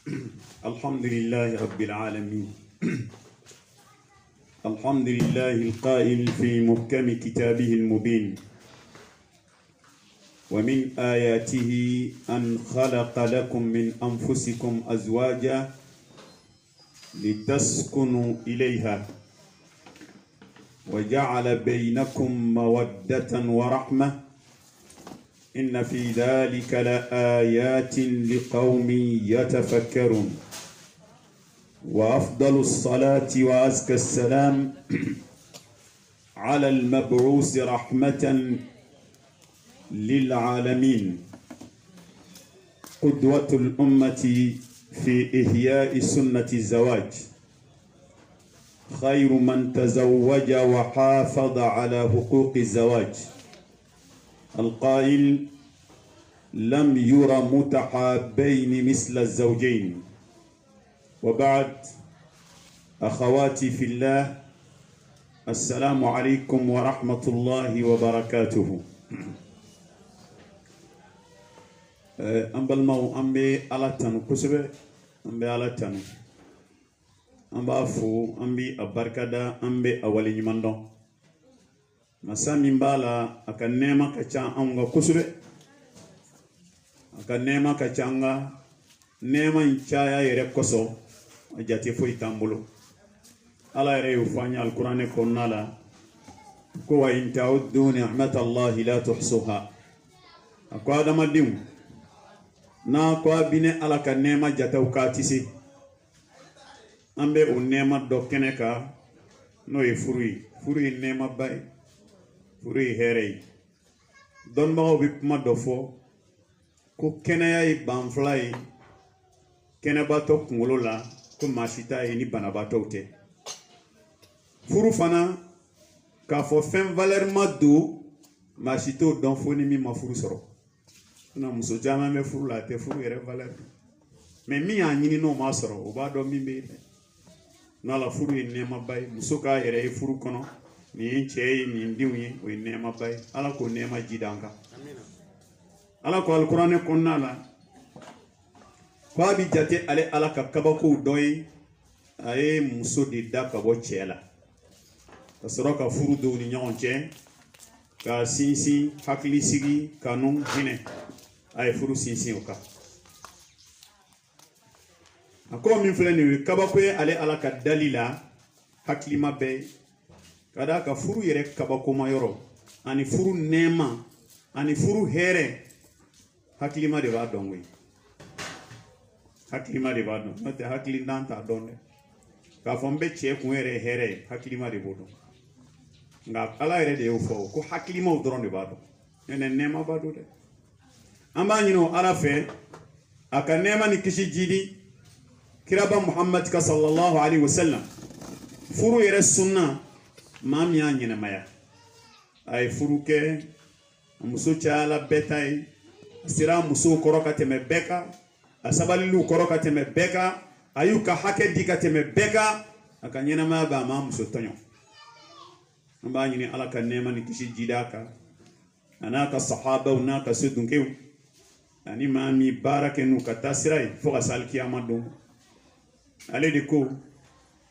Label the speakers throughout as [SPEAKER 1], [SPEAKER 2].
[SPEAKER 1] الحمد لله رب العالمين. الحمد لله القائل في محكم كتابه المبين: ومن آياته أن خلق لكم من أنفسكم أزواجا لتسكنوا إليها وجعل بينكم مودة ورحمة إن في ذلك لآيات لقوم يتفكرون. وأفضل الصلاة وأزكى السلام على المبعوث رحمة للعالمين، قدوة الأمة في إحياء سنة الزواج، خير من تزوج وحافظ على حقوق الزواج، القائل: لم ير متحابين مثل الزوجين. وبعد، أخواتي في الله، السلام عليكم ورحمة الله وبركاته. أمبالمو أمبي على تانو كسبة أمبي على تانو أمبا أفو أمبي أباركدا أمبي أولي نماندو مسامي مبالا أكا نيما كچان أمغا كسبة أكا نيما كچانغا نيما إنشايا يركسو أجاتي فوي تامبولو على يريو فاني القرآن كونالا كوا إن تعدوا نعمة الله لا تحصوها. أكو آدم الدين na kwa bine ala ka nema jataw katisi ambe o nema do keneka no e furi nema bay furi herey don ma obi kuma do fo ko kenaya e banflay kenebato kungolo la ko mashita e ni banabato te furu fana ka fo fen valeur ma do mashito don fo ni mi ma furu soro na muso jama me furu la te furu yere valeur mais mi anyini no ma soro o ba do mi be na la furu ne ma bay muso ka yere furu kono ni chei ni ndiwi o ne ma bay ala ko ne ma jidanga amina ala ko alquran ko nala ko bi jate ale ala ka kabako doy ay muso di da ka bo chela ka soro ka furu do ni nyonche ka sinsi hakli sigi kanun hine ay furu sinsin oka ako min fleni kabako ale ala ka dalila haklima be kada ka furu yere kabako mayoro ani furu nema ani furu here haklima de ba donwe haklima de ba don mate hakli ndanta donne ka fombe che ku yere here haklima de bodo nga ala yere de ufo ko haklima odron de ba don ene nema ba do de amba nyino ala fe aka nema ni kishi jidi kiraba Muhammad ka sallallahu alaihi wasallam furu yere sunna mam ya nyina maya ay furu ke muso chala betay sira muso koroka teme beka asabalilu koroka teme beka ayuka hake dika teme beka aka nyina ma ba ma muso tonyo amba nyini ala ka nema ni kishi jidaka anaka sahaba unaka sudunkew ani mami barake nu katasirai foga salki amado ale de ko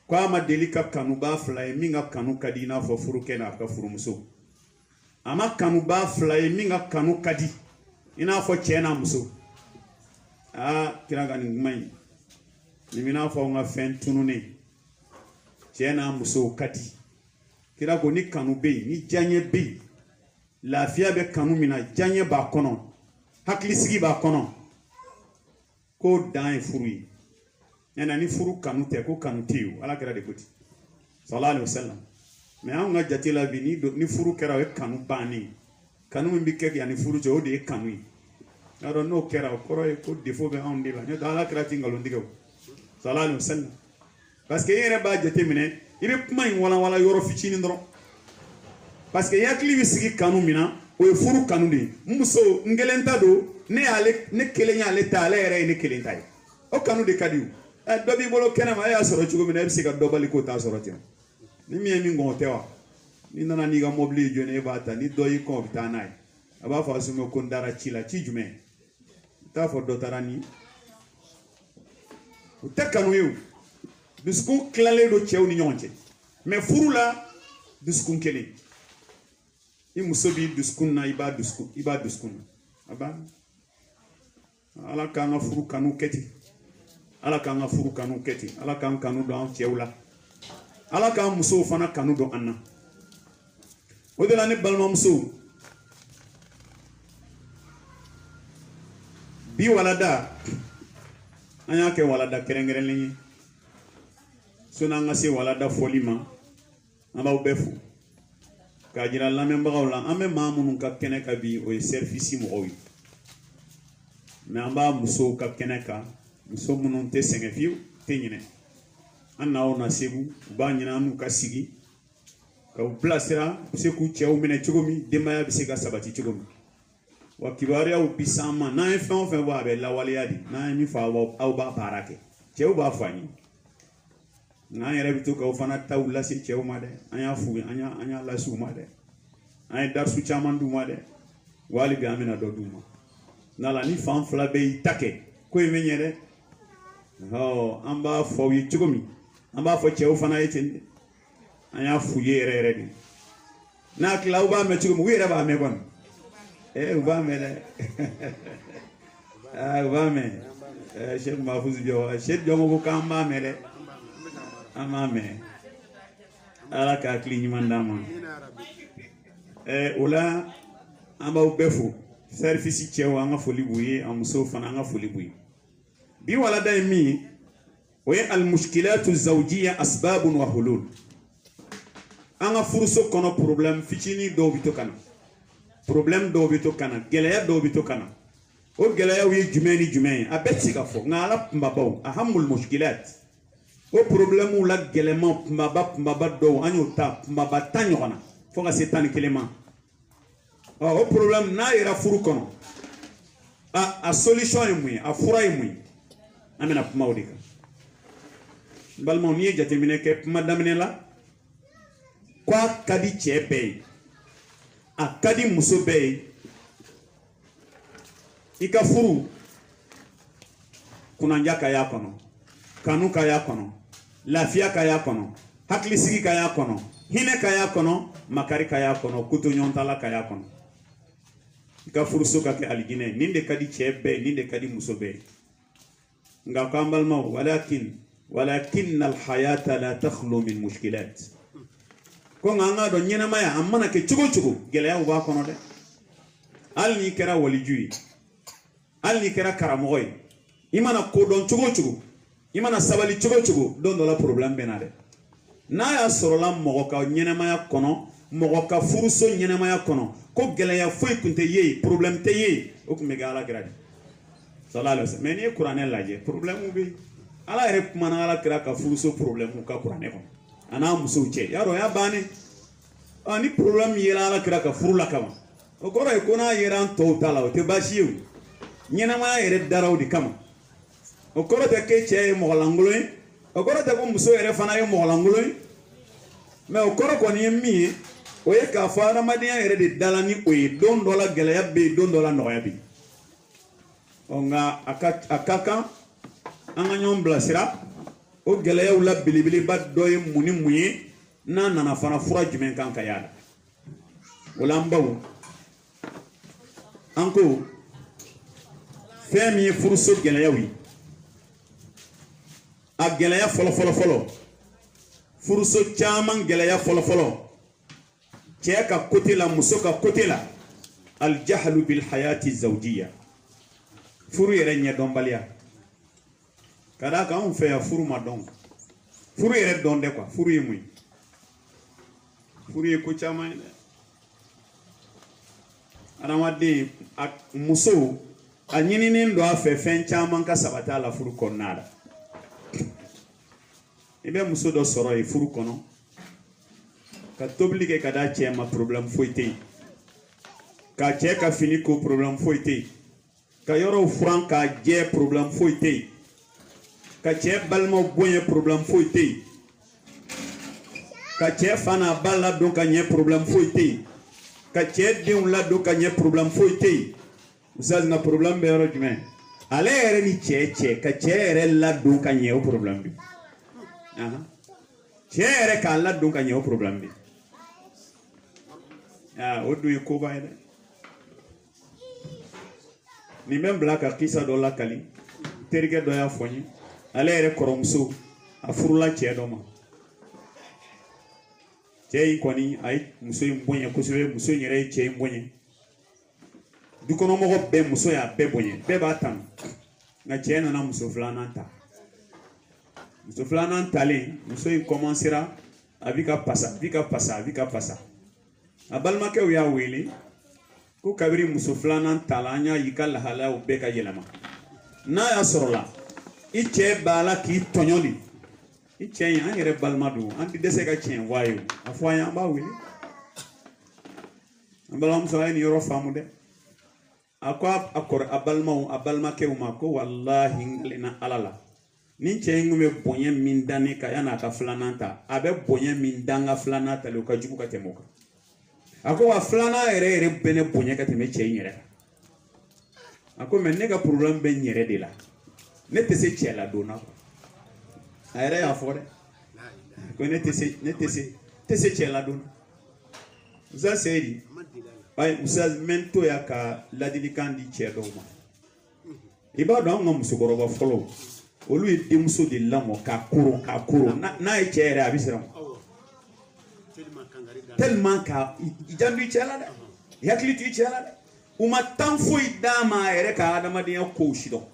[SPEAKER 1] kwa ma delika kanu ba fly minga kanu kadina fo furuke na ka furumuso ama kanu ba fly minga kanu kadi ina fo chena muso kiraga ni mai ni mina fo nga fen tunune chena muso kadi kirago ni kanu be ni janye be lafiya be kanu mina janye ba kono hakli sigi ba kono ko dan furu yana ni furu kanu te ko kanu tiu ala kera de kuti sallallahu alaihi wasallam me an ga jatila bi ni furu kera we kanu bani kanu mbi ke yani furu jo de kanu aro no kera ko ro ko defo be on de la ne ala kera tingalo ndigo sallallahu alaihi wasallam parce que yere ba jate mine ibe kuma wala yoro ficini ndro parce que yakli sigi kanu mina o furu kanu de muso ngelenta do ne ale ne kelenya ale ta ale ere ne kelenta o kanu de kadiu do bi bolo kenama ya soro chugo mina bisi ka dobali ko ta soro tin ni mi ngotewa ni nana ni ga mobli jone bata ni do yi ko bitanai aba fa sumo ko ndara chila chi jume ta fo do tarani u tɛ kanu ye o dusukun tilalen don cɛw ni ɲɔgɔn cɛ mais furu la dusukun kelen i muso b'i dusukun na i b'a dusukun na a banna ala k'an ka furu kanu kɛ ten ala k'an ka furu kanu kɛ ten ala k'an kanu don an cɛw la ala k'an musow fana kanu don an na o de la ne balimamusow bi walada an y'a kɛ walada kɛrɛnkɛrɛnlen ye sɔni an ka se walada fɔli ma an b'aw bɛɛ fo k'a jira lamɛnbagaw la an bɛ maa minnu ka kɛnɛ kan bi o ye service mɔgɔw ye mais an b'a musow ka kɛnɛ kan muso minnu tɛ sɛgɛn fiyewu tɛ ɲinɛ an n'aw na segu u b'a ɲini an n'u ka sigi ka u bilasira u bɛ se k'u cɛw minɛ cogo min denbaya bɛ se ka sabati cogo min wa kibaruyaw bi s'an ma n'an ye fɛn o fɛn fɔ a bɛ lawaleya de n'an ye min fɔ aw b'a baara kɛ cɛw b'a fɔ an ye n'an yɛrɛ bɛ to k'aw fana taw lase cɛw ma dɛ an y'a f'u ye an y'a lase u ma dɛ an ye darisu caman d'u ma dɛ wa hali bi an bɛna dɔ d'u ma n'ala ni fan fila bɛɛ y'i ta kɛ ko in bɛ ɲɛ dɛ an b'a fɔ aw ye cogo min an b'a fɔ cɛw fana ye ten de an y'a f'u ye yɛrɛ yɛrɛ de n'a tila aw b'a mɛn cogo min u yɛrɛ b'a mɛn kɔni u b'a mɛn dɛ u b'a mɛn Cheikh Mahfouz Diaw Cheikh Diaw ko k'an b'a mɛn dɛ an b'a mɛn ala ka hakili ɲuman d'an ma o la an b'aw bɛɛ fo service cɛw an ka foli b'u ye an musow fana an ka foli b'u ye bi walada ye min ye o ye almushkilatu zawjiya asbabun wa hulul an ka furuso kɔnɔ problème fitinin dɔw bɛ to ka na problème dɔw bɛ to ka na gɛlɛya dɔw bɛ to ka na o gɛlɛyaw ye jumɛn ni jumɛn ye a bɛɛ tɛ se ka fɔ nka ala kunbabaw ahamul mushkilat o problème la gɛlɛman kunbaba dɔw an y'o ta kunbaba 10 ɲɔgɔn na fo ka se 11 ma o problème n'a yera furu kɔnɔ a solution ye mun ye a fura ye mun ye an bɛna kuma o de kan balimaw n'i ye jateminɛ kɛ kuma daminɛ la ko a ka di cɛ bɛɛ ye a ka di muso bɛɛ ye i ka furu kunanja ka y'a kɔnɔ kanu ka y'a kɔnɔ lafiya ka y'a kɔnɔ hakilisigi ka y'a kɔnɔ hinɛ ka y'a kɔnɔ makari ka y'a kɔnɔ kotoɲɔgɔntala ka y'a kɔnɔ i ka furuso ka kɛ alijinɛ nin de ka di cɛ bɛɛ nin de ka di muso bɛɛ nka k'an balimaw walakin alhayata la takhlu min mushkilat ko nka an k'a dɔn ɲɛnamaya a mana kɛ cogo cogo gɛlɛyaw b'a kɔnɔ dɛ hali n'i kɛra waliju ye hali n'i kɛra karamɔgɔ ye i mana kodɔn cogo cogo i mana sabali cogo cogo don dɔ la problème bɛ na dɛ n'a y'a sɔrɔla mɔgɔ ka ɲɛnamaya kɔnɔ mɔgɔ ka furuso ɲɛnamaya kɔnɔ ko gɛlɛya foyi tun tɛ ye problème tɛ ye o tun bɛ kɛ alakira de sallallahu alaihi wasallam mais n'i ye kuranɛ lajɛ problème bɛ yen ala yɛrɛ kumana alakira ka furuso problème ka kuranɛ kɔnɔ a n'a musow cɛ y'a dɔn o y'a bannen ni problème yera alakira ka furu la kama o kɔrɔ ye ko n'a yera an tɔw ta la o tɛ baasi ye o ɲɛnamaya yɛrɛ dara o de kama o kɔrɔ tɛ k'e cɛ ye mɔgɔlankolon ye o kɔrɔ tɛ ko muso yɛrɛ fana ye mɔgɔlankolon ye mais o kɔrɔ kɔni ye min ye o ye k'a fɔ adamadenya yɛrɛ de dala ni o ye don dɔ la gɛlɛya bɛ yen don dɔ la nɔgɔya bɛ yen nka a ka kan an ka ɲɔgɔn bilasira o gɛlɛyaw la belebeleba dɔ ye mun ni mun ye n'a nana fana fura jumɛn kan ka y'a la o la an baw an ko fɛn min ye furuso gɛlɛyaw ye a gɛlɛya fɔlɔ furuso caman gɛlɛya fɔlɔ cɛ ka côté la muso ka côté la aljahlu bil hayati zawjiya furu yɛrɛ ɲɛdɔnbaliya ka d'a kan anw fɛ yan furu ma dɔn furu yɛrɛ dɔn dɛ quoi furu ye mun ye furu ye ko caman ye dɛ adamaden muso a ɲininen don a fɛ fɛn caman ka sabati a la furu kɔnɔna la i bɛ muso dɔ sɔrɔ yen furu kɔnɔ ka tobili kɛ ka d'a cɛ ma problème foyi tɛ yen ka cɛ ka fini ko problème foyi tɛ yen ka yɔrɔw furan k'a jɛ problème foyi tɛ yen ka cɛ balimaw bonya problème foyi tɛ yen ka cɛ fa n'a ba ladon ka ɲɛ problème foyi tɛ yen ka cɛ denw ladon ka ɲɛ problème foyi tɛ yen ustaz nka problème bɛ yɔrɔ jumɛn ale yɛrɛ ni cɛ ka cɛ yɛrɛ ladon ka ɲɛ o problème bi cɛ yɛrɛ k'a ladon ka ɲɛ o problème bi o dun ye koba ye dɛ nin bɛ bila ka kisa dɔ lakali terikɛ dɔ y'a fɔ n ye ale yɛrɛ kɔrɔmuso a furula cɛ dɔ ma cɛ in kɔni a ye muso in bonya kosɛbɛ muso in yɛrɛ ye cɛ in bonya dukɔnɔmɔgɔ bɛɛ muso y'a bɛɛ bonya bɛɛ b'a tanu nka cɛ nana muso filanan ta muso filanan talen muso in commencera a bɛ ka pasa a balimakɛw y'a wele ko kabiri muso filanan tala an y'a yi ka lahalayaw bɛɛ ka yɛlɛma n'a y'a sɔrɔ la i cɛ b'a la k'i tɔɲɔ de i cɛ in an yɛrɛ balima don an tɛ dɛsɛ ka tiɲɛ fɔ a ye a fɔ an ye an b'a wele an balimamuso a ye nin yɔrɔ faamu dɛ a ko a balimaw a balimakɛw ma ko walahi n galenna ala la ni cɛ in kun bɛ bonya min da ne kan yan'a ka filanan ta a bɛ bonya min da n ka filanan tali o ka jugu ka tɛmɛ o kan a ko wa filanan yɛrɛ bɛ ne bonya ka tɛmɛ cɛ in yɛrɛ kan a ko mɛ ne ka problème bɛ n yɛrɛ de la ne tɛ se cɛ ladonna a yɛrɛ y'a fɔ dɛ ko ne tɛ se cɛ ladonna Usa Seydi ay Usa mento ya ka ladilikan di cɛ dɔw ma i b'a dɔn an ka musokɔrɔba fɔlɔ olu ye denmuso de lamɔ ka koron n'a ye cɛ yɛrɛ a bɛ siran tellement ka jandu cɛ la dɛ hakili to i cɛ la dɛ u ma tan foyi d'a ma a yɛrɛ ka adamadenya kow si dɔn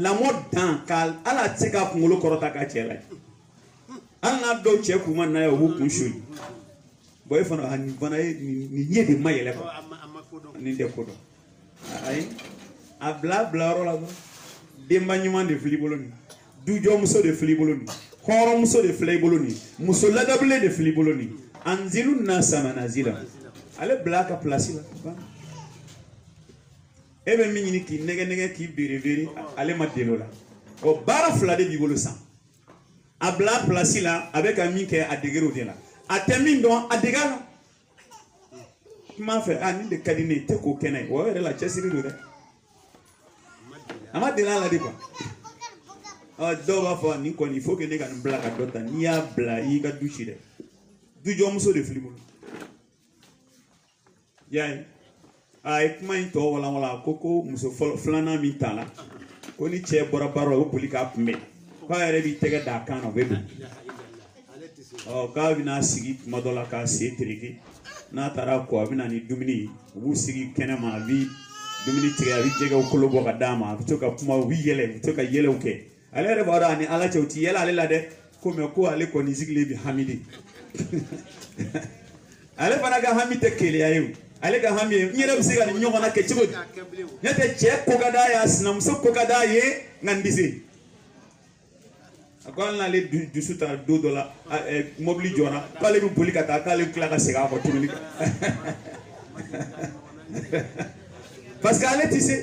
[SPEAKER 1] lamɔ dan ka ala tɛ se ka kunkolo kɔrɔta ka cɛ la hali n'a dɔw cɛ k'u ma n'a ye u b'u kun suli bon e fana nin fana ye nin ɲɛ de ma yɛlɛ quoi nin tɛ ko dɔn ayi a bila yɔrɔ la dɔrɔn denba ɲuman de filɛ i bolo nin dujɔmuso de filɛ i bolo nin hɔrɔnmuso de filɛ i bolo nin muso ladabilen de filɛ i bolo nin anzilu nasa manazila ale bila a ka place la e bɛ min ɲini k'i nɛgɛ k'i berebere ale ma deli o la o baara fila de b'i bolo san a bila place la a bɛ ka min kɛ a degerew de la a tɛ min dɔn a dege la kuma fɛ nin de ka di ne ye tɛ k'o kɛnɛ o yɛrɛ la cɛsiri don dɛ a ma deli a la de quoi dɔw b'a fɔ nin kɔni il faut que ne ka nin bila ka dɔ ta n'i y'a bila i y'i ka du ci dɛ dujɔmuso de filɛ i bolo i y'a ye a ye kuma in tɔ walanwalan ko muso filanan min t'a la ko ni cɛ bɔra baara la o bɛ boli k'a kunbɛn k'a yɛrɛ b'i tɛgɛ d'a kan na o bɛ don k'a bɛna sigi tuma dɔ la k'a sen tereke n'a taara kɔ a bɛ na ni dumuni ye u b'u sigi kɛnɛ ma a bɛ dumuni tigɛ a bɛ jɛgɛw kolo bɔ ka d'a ma a bɛ to ka kuma u bɛ yɛlɛ u bɛ to ka yɛlɛw kɛ ale yɛrɛ b'a dɔn ani ala cɛ u ti yɛlɛ ale la dɛ ko mɛ ko ale kɔni sigilen bɛ hami de ale fana ka hami tɛ keleya ye o ale ka hami ye n yɛrɛ bɛ se ka nin ɲɔgɔn na kɛ cogo di ne tɛ cɛ ko ka d'a ye a sinamuso ko ka d'a ye nka n tɛ se a ko hali n'ale dusu ta don dɔ la mobili jɔra k'ale bɛ boli ka taa k'ale bɛ tila ka segin a kɔ tuguni parce que ale tɛ se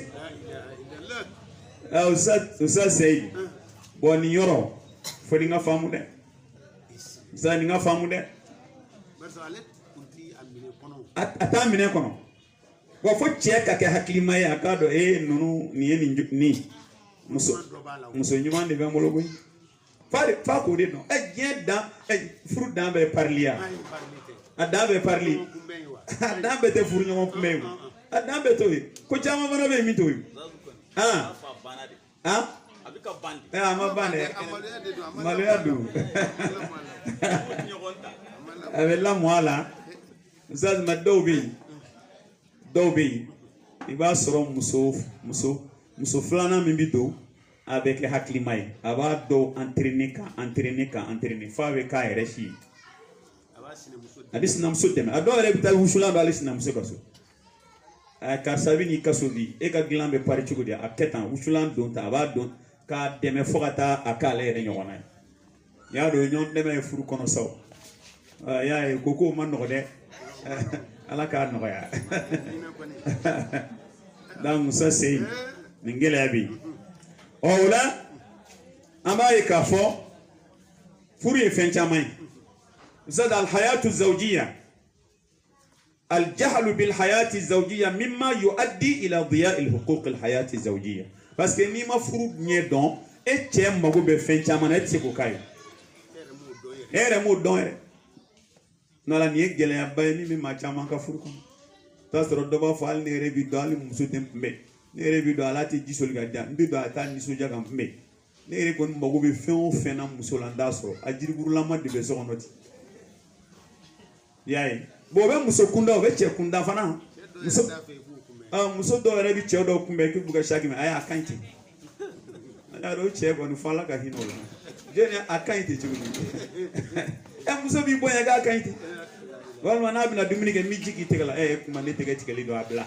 [SPEAKER 1] Usa Seydi bon nin yɔrɔ fo nin ka faamu dɛ Usa nin ka faamu dɛ a t'a minɛ kɔnɔ bon fo cɛ ka kɛ hakilima ye a k'a dɔn ninnu nin ye nin muso ɲuman de bɛ n bolo koyi fa k'o de dɔn diɲɛ dan furu dan bɛ parili ya a dan bɛ parili a dan bɛ tɛ furu ɲɔgɔn kunbɛn ye a dan bɛ to ye ko caman fana bɛ yen min to ye a ma ban dɛ maloya don a bɛ lamɔ a la zazima dɔw bɛ yen i b'a sɔrɔ muso filanan min bɛ don a bɛ kɛ hakilima ye a b'a dɔw entraîner f'a bɛ k'a yɛrɛ si ye a bɛ sinamuso dɛmɛ a dɔw yɛrɛ bɛ taa wusulan don ale sinamuso ka so karisa bɛ n'i ka so bi e ka dilan bɛ pari cogo di a kɛ tan wusulan don ta a b'a dɔn k'a dɛmɛ fo ka taa a k'ale yɛrɛ ɲɔgɔnna ye y'a dɔn ɲɔgɔn dɛmɛ ye furu kɔnɔ saw y'a ye ko ma nɔgɔ dɛ ala k'a nɔgɔya donc Musa Seydi nin gɛlɛya bɛ yen o la an b'a ye k'a fɔ furu ye fɛn caman ye zada alhayatu zawjiya الجهل بالحياة الزوجية مما يؤدي إلى ضياء الحقوق الحياة الزوجية parce que ni ma furu nye don e che mago be fen chama na tse ko kai ere mo don ere no la ni gele ya bay ni ma chama ka furu ko tasro do ba fal ne re bi dal musu tem mbe ne re bi do ala ti jisol ga da mbi do ata ni soja ga mbe ne re kon mago be fen o fen na muso la ndaso ajiri burula ma de be so onoti yayi bobe muso kunda o be che kunda fana muso do re bi che do kumbe ki buga shaki me aya kanti ala ro che ko ni fala ka hinola je ne akanti chugu muso bi boya ga kanti wal mana bi na Dominique mi jiki tegala kuma ne tege tikeli do abla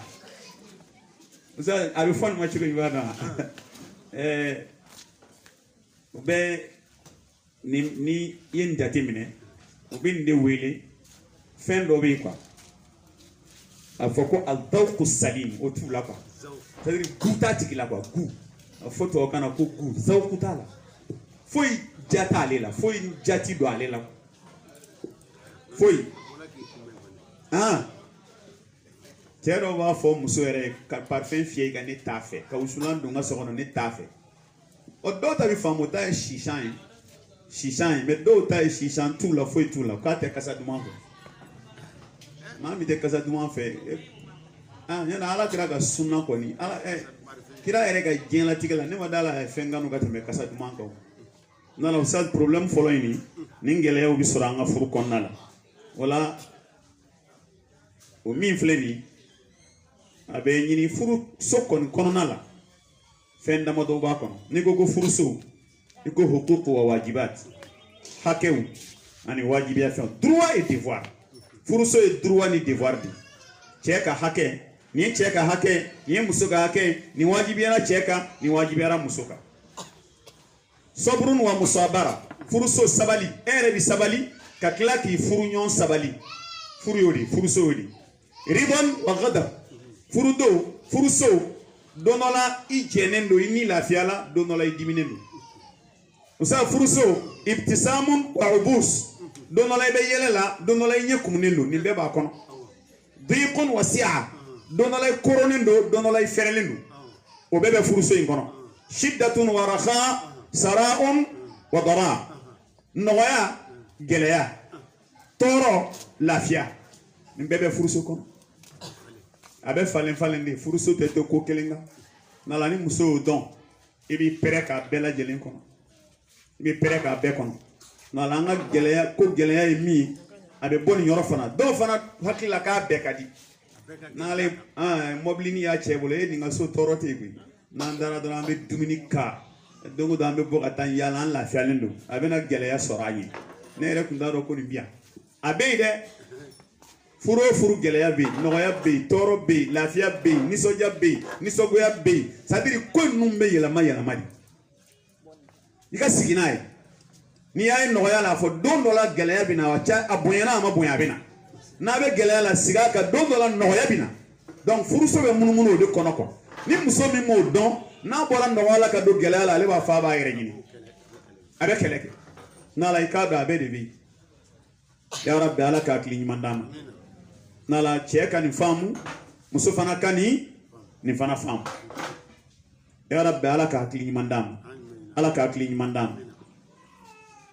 [SPEAKER 1] muso abi fon ma chugu bana be ni yen jatimine ubin de wele fin do bi quoi afoko al-dawq salim o tu la quoi c'est-à-dire gouta tiki la quoi goût photo kana ko goût zawq tala foi jata ale la foi jati do ale la foi tero va fo muso ere ka parfum fie ga ne tafe ka usulan do nga sokono ne tafe o do ta bi famota e shishan mais do ta e shishan tout la foi tout la ka te kasa du mango mami te kasa du mango fe yana ala kira ga sunna ko ni ala kira ere ga jela tigala ne wadala fenganu ga te me kasa du mango na la usal problème folo ni ningele yo bi suranga furu konnala wala o min fleni abe nyini furu sokon kononala fenda modo ba kono ni go furu so iko hukuku wa wajibat hakew ani wajibiya fa droit et devoir furu so et droit ni devoir di cheka hake ni cheka hake ni musuka hake ni wajibiya na cheka ni wajibiya na musuka sabrun wa musabara furu so sabali ere bi sabali kakla ki furu nyon sabali furu yodi furu so yodi ribon wa ghadab furu do furu so donola i jenendo ini lafiala donola i diminendo usa furu so ibtisamun wa ubus donola be yelela donola i nyekumnendo ni be ba kono dhiqun wa si'a donola i koronendo donola i ferelendo o bebe furu so inkono shiddatun wa raha sara'un wa dara noya geleya toro lafia ni bebe furu so kono abe falen de furuso te to ko kelenga na la ni muso don ibi pereka bela jelen kono ibi pereka be kono na la nga geleya ko geleya mi abe boni yoro fana do fana hakila ka be kadi na le moblini ya chebole ni nga so torote gui na ndara do ambe dominika dongo do ambe boka tan yala la fialendo abe na geleya sorayi ne re kundaro ko ni bia abe de furu geleya be noya be toro be lafia be nisoja be nisogoya be sadiri ko numbe yela madi ika siginaye ni ay noya la fo dondo la geleya bina wacha abonyana ama bonya bina na be geleya la siga ka dondo la noya bina donc furu so be munumuno de konoko ni muso mi mo don na bola noya la ka do geleya la le ba fa ba yere nyini abe keleke na la ikado abe de bi ya rabbi ala ka klini mandama nala cheka ni famu muso fana kani ni fana famu ya rabbi ala ka akli mandam ala ka akli mandam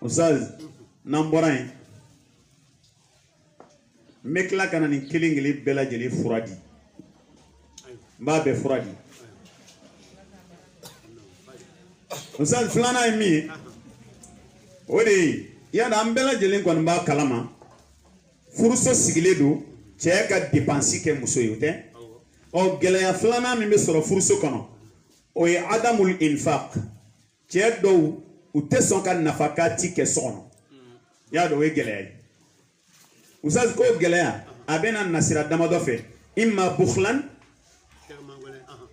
[SPEAKER 1] usaz namborain mekla kana ni kilingili bela jeli furadi babe furadi usaz flana mi odi ya da ambela jeli kon ba kalama furuso sigiledo cheka dépenser ke muso yote o geleya flana mi be soro furuso kono o ye adamul infaq che do u te son kan nafakati ke sono ya do we geleya usaz ko geleya abena nasira damado fe imma bukhlan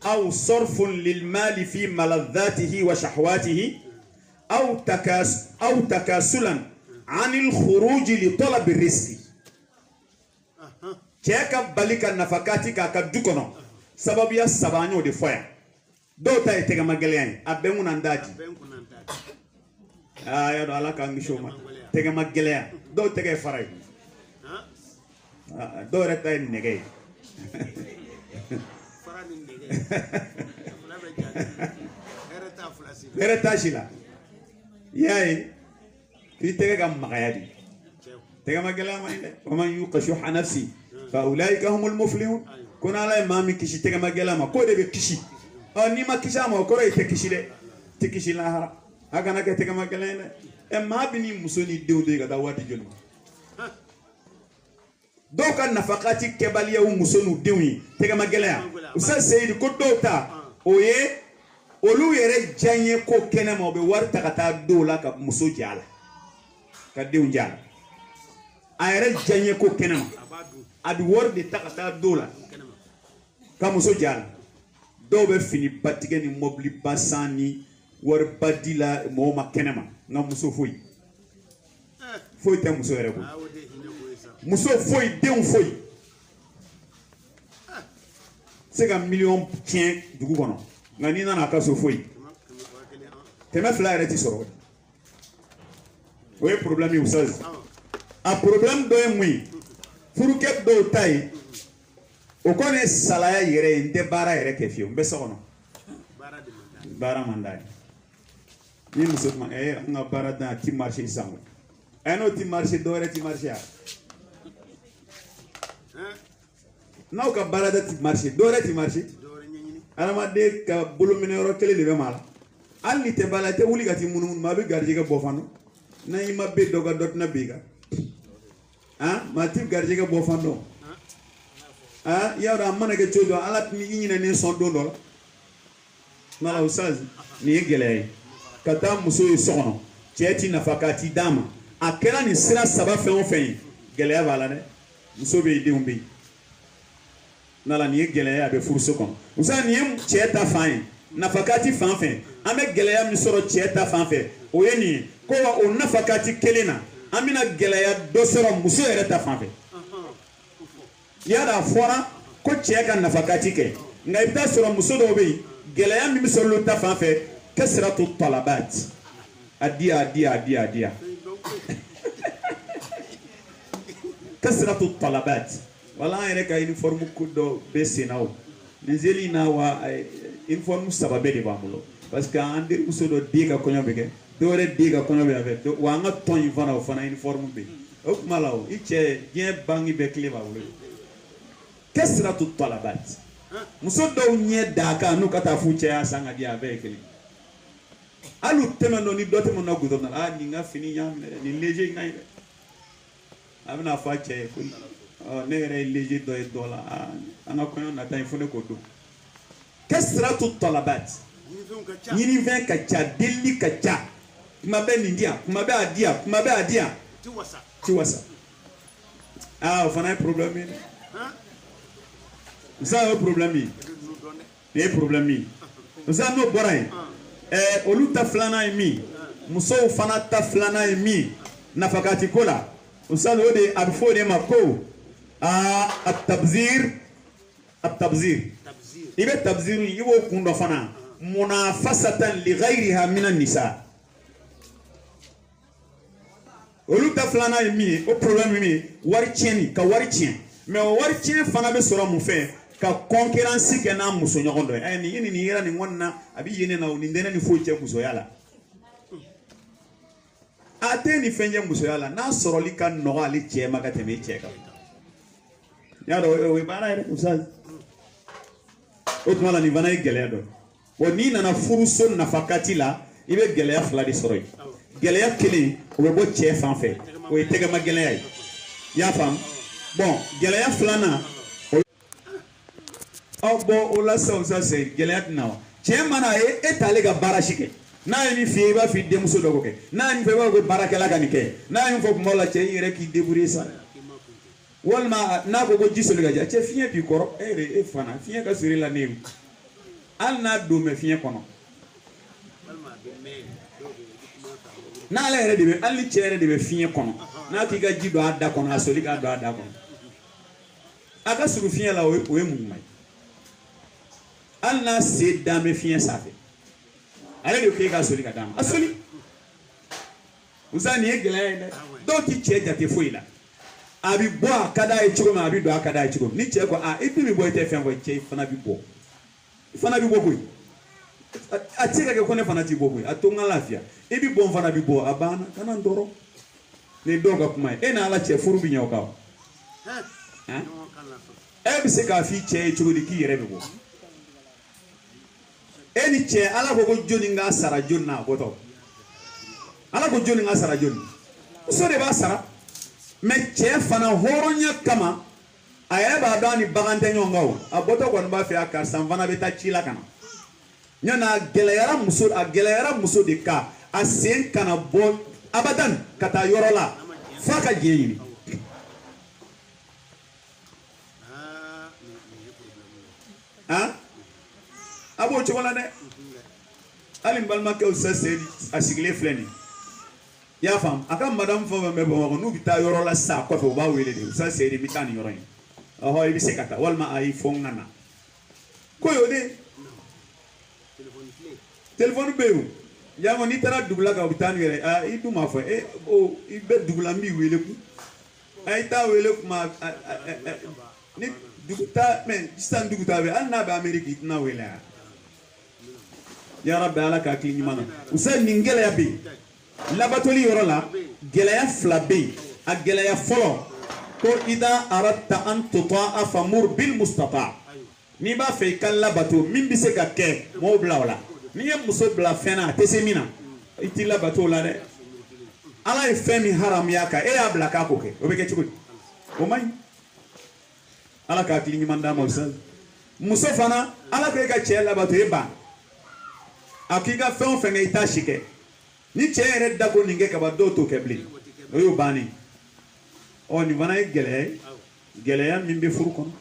[SPEAKER 1] aw sarfun lil mali fi maladhatihi wa shahwatihi aw takasulan anil khuruj li talab ar-rizq cheka balika nafakati ka dukono sababu ya sabanyo de foya do ta etega magaleyan abengu nandaji ya do ala ka ngishoma tega magaleya do tega faray dɔw yɛrɛ ta ye nɛgɛ ye hɛrɛ t'a si la i y'a ye k'i tɛgɛ ka magaya de tɛgɛ ma gɛlɛya ma ye dɛ wa man yuqa shuhha nafsi fa ulaika humul muflihun ko n'Ala ye maa min kisi tɛgɛ ma gɛlɛya ma k'o de bɛ kisi n'i ma kisi a ma o kɔrɔ ye i tɛ kisi dɛ tɛ kisi lahara a kana kɛ tɛgɛ ma gɛlɛya ye dɛ maa bɛ ni muso ni denw de ye ka taa waati joli ma dɔw ka nafakati kɛbaliya u muso n'u denw ye tɛgɛ ma gɛlɛya Usa Seyidu ko dɔw ta o ye olu yɛrɛ diyaɲɛ ko kɛnɛ ma u bɛ wari ta ka taa dɔw la ka muso jɛ a la ka denw jɛ a la a yɛrɛ diyaɲɛ ko kɛnɛ ma a bɛ wari de ta ka taa dɔw la ka muso jɛ a la dɔw bɛ fini ba tigɛ ni mobili ba san ni wari ba di la mɔgɔw ma kɛnɛ ma nka muso foyi foyi tɛ muso yɛrɛ bolo muso foyi denw foyi se ka miliyɔn tiɲɛ dugu kɔnɔ nka n'i nana a ka so foyi kɛmɛ fila yɛrɛ ti sɔrɔ o ye problème ye Usazi a problème dɔ ye mun ye furukɛ dɔw ta ye o kɔni ye salaya yɛrɛ ye n tɛ baara yɛrɛ kɛ fiyewu n bɛ so kɔnɔ baara man d'a ye ni muso tuma an ka baara dan a ti marché sisan koyi n'o ti marché dɔ wɛrɛ ti marché a n'aw ka baarada ti marché dɔ wɛrɛ ti marché adamaden ka bolominɛyɔrɔ kelen de bɛ maa la hali ni tɛ baara la i tɛ wuli ka t'i munumunu maa bɛ garijɛgɛ bɔ fana n'a i ma bɛ dɔ ka dɔ tɛna b'i kan maa ti garijɛgɛ bɔ fan dɔn i y'a dɔn a mana kɛ cogo dɔ ala tun i ɲinɛnen sɔn don dɔ la mala Usazi nin ye gɛlɛya ye ka taa muso ye so kɔnɔ cɛ ti nafa k'a ti d'a ma a kɛra nin sira saba fɛn o fɛn ye gɛlɛya b'a la dɛ muso bɛ yen denw bɛ yen n'ala nin ye gɛlɛya a bɛ furuso kɔnɔ Usazi nin ye cɛ ta fan ye nafakati fan fɛ an bɛ gɛlɛya min sɔrɔ cɛ ta fan fɛ o ye nin ye ko wa o nafakati kelen na an bɛna gɛlɛya dɔ sɔrɔ muso yɛrɛ ta fan fɛ yala a fɔra ko cɛ ka nafakati kɛ nka i bɛ taa sɔrɔ muso dɔw bɛ yen gɛlɛya min bɛ sɔrɔ olu ta fan fɛ kasratu talabat a diya kasratu talabat wala an yɛrɛ ka uniforme ko dɔ bɛ sen na o nin seli in na wa uniforme saba bɛɛ de b'an bolo parce que an denmuso dɔ den ka kɔɲɔ bɛ kɛ dɔw yɛrɛ den ka kɔɲɔ bɛ kɛ wa an ka tɔn in fana o fana uniforme bɛ yen o kuma la o i cɛ diɲɛ bangi bɛɛ tile b'a bolo kasratu talabat muso dɔw ɲɛ d'a kan n'u ka taa f'u cɛ y'a san ka di a bɛɛ ye kelen hali u tɛmɛ dɔn ni dɔ tɛmɛ na goudron na nin ka fini y'a minɛ dɛ nin léger in ka ɲi dɛ a bɛna fɔ a cɛ ye ko ne yɛrɛ ye léger dɔ ye dɔ la an ka kɔɲɔ nata in fo ne k'o don kasratu talabat ɲinifɛn ka ca delili ka ca kuma bɛ nin di yan kuma bɛ a di yan kuma bɛ a di yan ti wasa o fana ye problème ye dɛ ça o problème ye nin ye problème ye ça n'o bɔra yen olu ta filanan ye min musow fana ta filanan ye min nafakati ko la o sa o de a bɛ fɔ o de ma ko at-tabzir i bɛ tabzir i b'o kun dɔ fana munafasatan li ghayriha min an-nisa olu ta filanan ye min ye o problème ye min ye wari tiɲɛni ka wari tiɲɛ mais o wari tiɲɛ fana bɛ sɔrɔ mun fɛ ka concurrence kɛ n'a muso ɲɔgɔn dɔ ye nin yera nin kɔni na a bɛ yen na o nin tɛ ne ni foyi cɛ musoya la a tɛ nin fɛn cɛ musoya la n'a sɔrɔli ka nɔgɔ ale cɛ ma ka tɛmɛ e cɛ kan y'a dɔn o ye baara yɛrɛ Usazi o tuma la nin fana ye gɛlɛya dɔ wa n'i nana furuso nafakati la i bɛ gɛlɛya fila de sɔrɔ yen gɛlɛya kelen o bɛ bɔ cɛ fan fɛ o ye tɛgɛma gɛlɛya ye i y'a faamu bon gɛlɛya filanan bon o la sisan Usazi gɛlɛya tɛna wa cɛ mana ye e t'ale ka baara si kɛ n'a ye min f'i ye i b'a fɔ i denmuso dɔ k'o kɛ n'a ye min fɔ i b'a fɔ ko baarakɛla ka nin kɛ n'a ye min fɔ kuma la cɛ i yɛrɛ k'i débrouiller sa walima n'a ko ko ji soli ka ja cɛ fiɲɛ b'i kɔrɔ e yɛrɛ e fana fiɲɛ ka siri la ne ye hali n'a don mɛ fiɲɛ kɔnɔ n'ale yɛrɛ de bɛ hali ni cɛ yɛrɛ de bɛ fiɲɛ kɔnɔ n'a k'i ka ji don a da kɔnɔ a soli k'a don a da kɔnɔ a ka surun fiɲɛ la o ye mun ma ye hali n'a se dan bɛ fiɲɛ sanfɛ ale de k'e ka soli ka d'a ma a soli Usazi nin ye gɛlɛya ye dɛ dɔw ti cɛ jate foyi la abi bo akada e chigo ma abi do akada e chigo ni che ko ibi mi bo ite fen ko che fana bi bo ko atika ke kone fana ti bo ko atonga lafia ibi bo fana bi bo abana kana ndoro ni doga kuma na ala che furu bi nyoka bi se ka fi che chigo di ki yere bi bo ni che ala ko joni nga sara jonna boto ala ko joni nga sara jonni so de ba sara me che fana horonya kama aya ba dani bagante nyongaw aboto ko ba fi akar san fana beta chila kana nyana geleyara muso de ka asen kana bo abadan kata yorola faka jeyini abo chwala ne alim balma ke usase asigle fleni ya fam aka madam fo me bo ko nubi ta yorola sa ko fo ba wele de usase de bitani yoroyin aho ibi sekata walma ay fon nana ko yode téléphone bew yango ni tara dugula ka bitani yere idu ma fo ibe dugula mi wele ku ay ta wele ku ma ni duguta men stan duguta be anna be america itna wele ya rabbi ala ka kli nyimana usa ningela ya be labatoli yorola gela ya flabe a gela ya folo ko ida aratta an tutaa famur bil mustata ni ba fe kala bato min bi se ka ke mo blawla ni ye muso bla fena tesemina itila bato la de ala e femi haram yaka ya bla ka ko ke o be ke chukudi o mai ala ka kli nyimanda mo sa muso fana ala ko ka chela bato e ba akika fen fen e tashike ni chere dago ninge ka ba do to kebli o yo bani o ni vana gele ya mimbe furu kono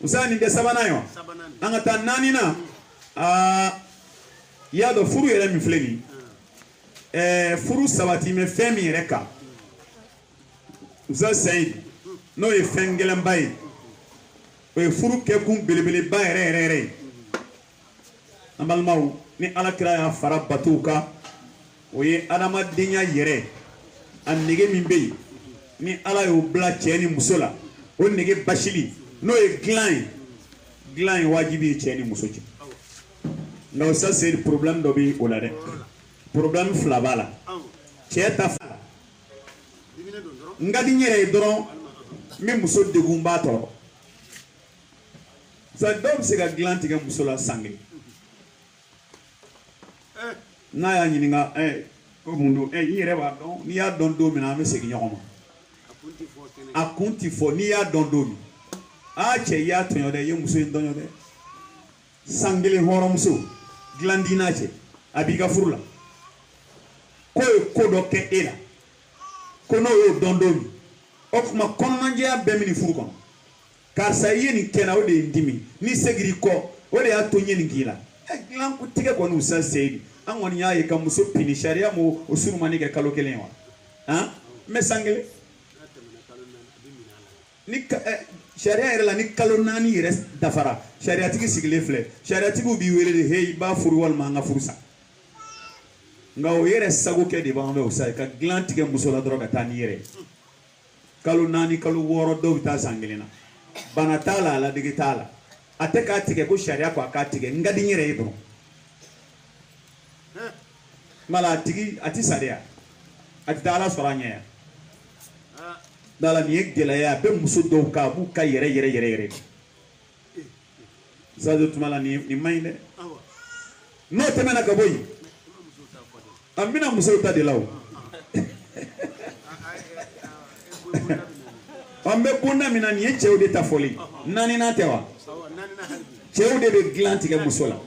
[SPEAKER 1] usani de sabana yo anga tan nani na ya do furu yere mi fleni furu sabati me femi reka usa said no e fengelam bay o furu ke kum belebele bay re ambal maw ni ala kira ya fara batuka oye adama denya yere an nege min bey ni ala yo bla cheni musola o nege bashili no e glan wajibi cheni musochi no ça c'est le problème dobi olade problème flabala cheta ngadi nyere doron mi muso de gumba to ça dob se ga glan tiga musola sangi na ya nyininga ko mundu yere ba don ni ya don do mina me segi nyoma akunti fo ni ya don do mi che ya tonyo de ye muso ndonyo de sangile horo muso glandina che abiga furula ko do ke ela ko no yo don do mi o kuma konmanje ya be mini furu kono kar sa yeni kena o de ndimi ni segiri ko o de ya tonye ni gila glan ku tige ko no sa seedi an woni yaye kam muso pini sharia mo o suru mani ke kalo kelen wa me sangile ni sharia era la ni kalo nani yere dafara sharia tigi sigile fle sharia tigi bi wele de hey ba furu wal ma nga furusa nga o yere sago ke de ba o sai ka glan tige muso la droga tani yere kalo nani kalo woro do ta sangilina bana tala la digitala ateka tige ko sharia ko aka tige ngadi nyere ibro mala tigi ati sadia ati dala soranya dala ni gelaya be muso do ka bu ka yere za do tumala ni mainde no temena ka boy amina muso ta de law ambe bunda mina ni cheude ta foli nani na tewa cheude be glanti ke musola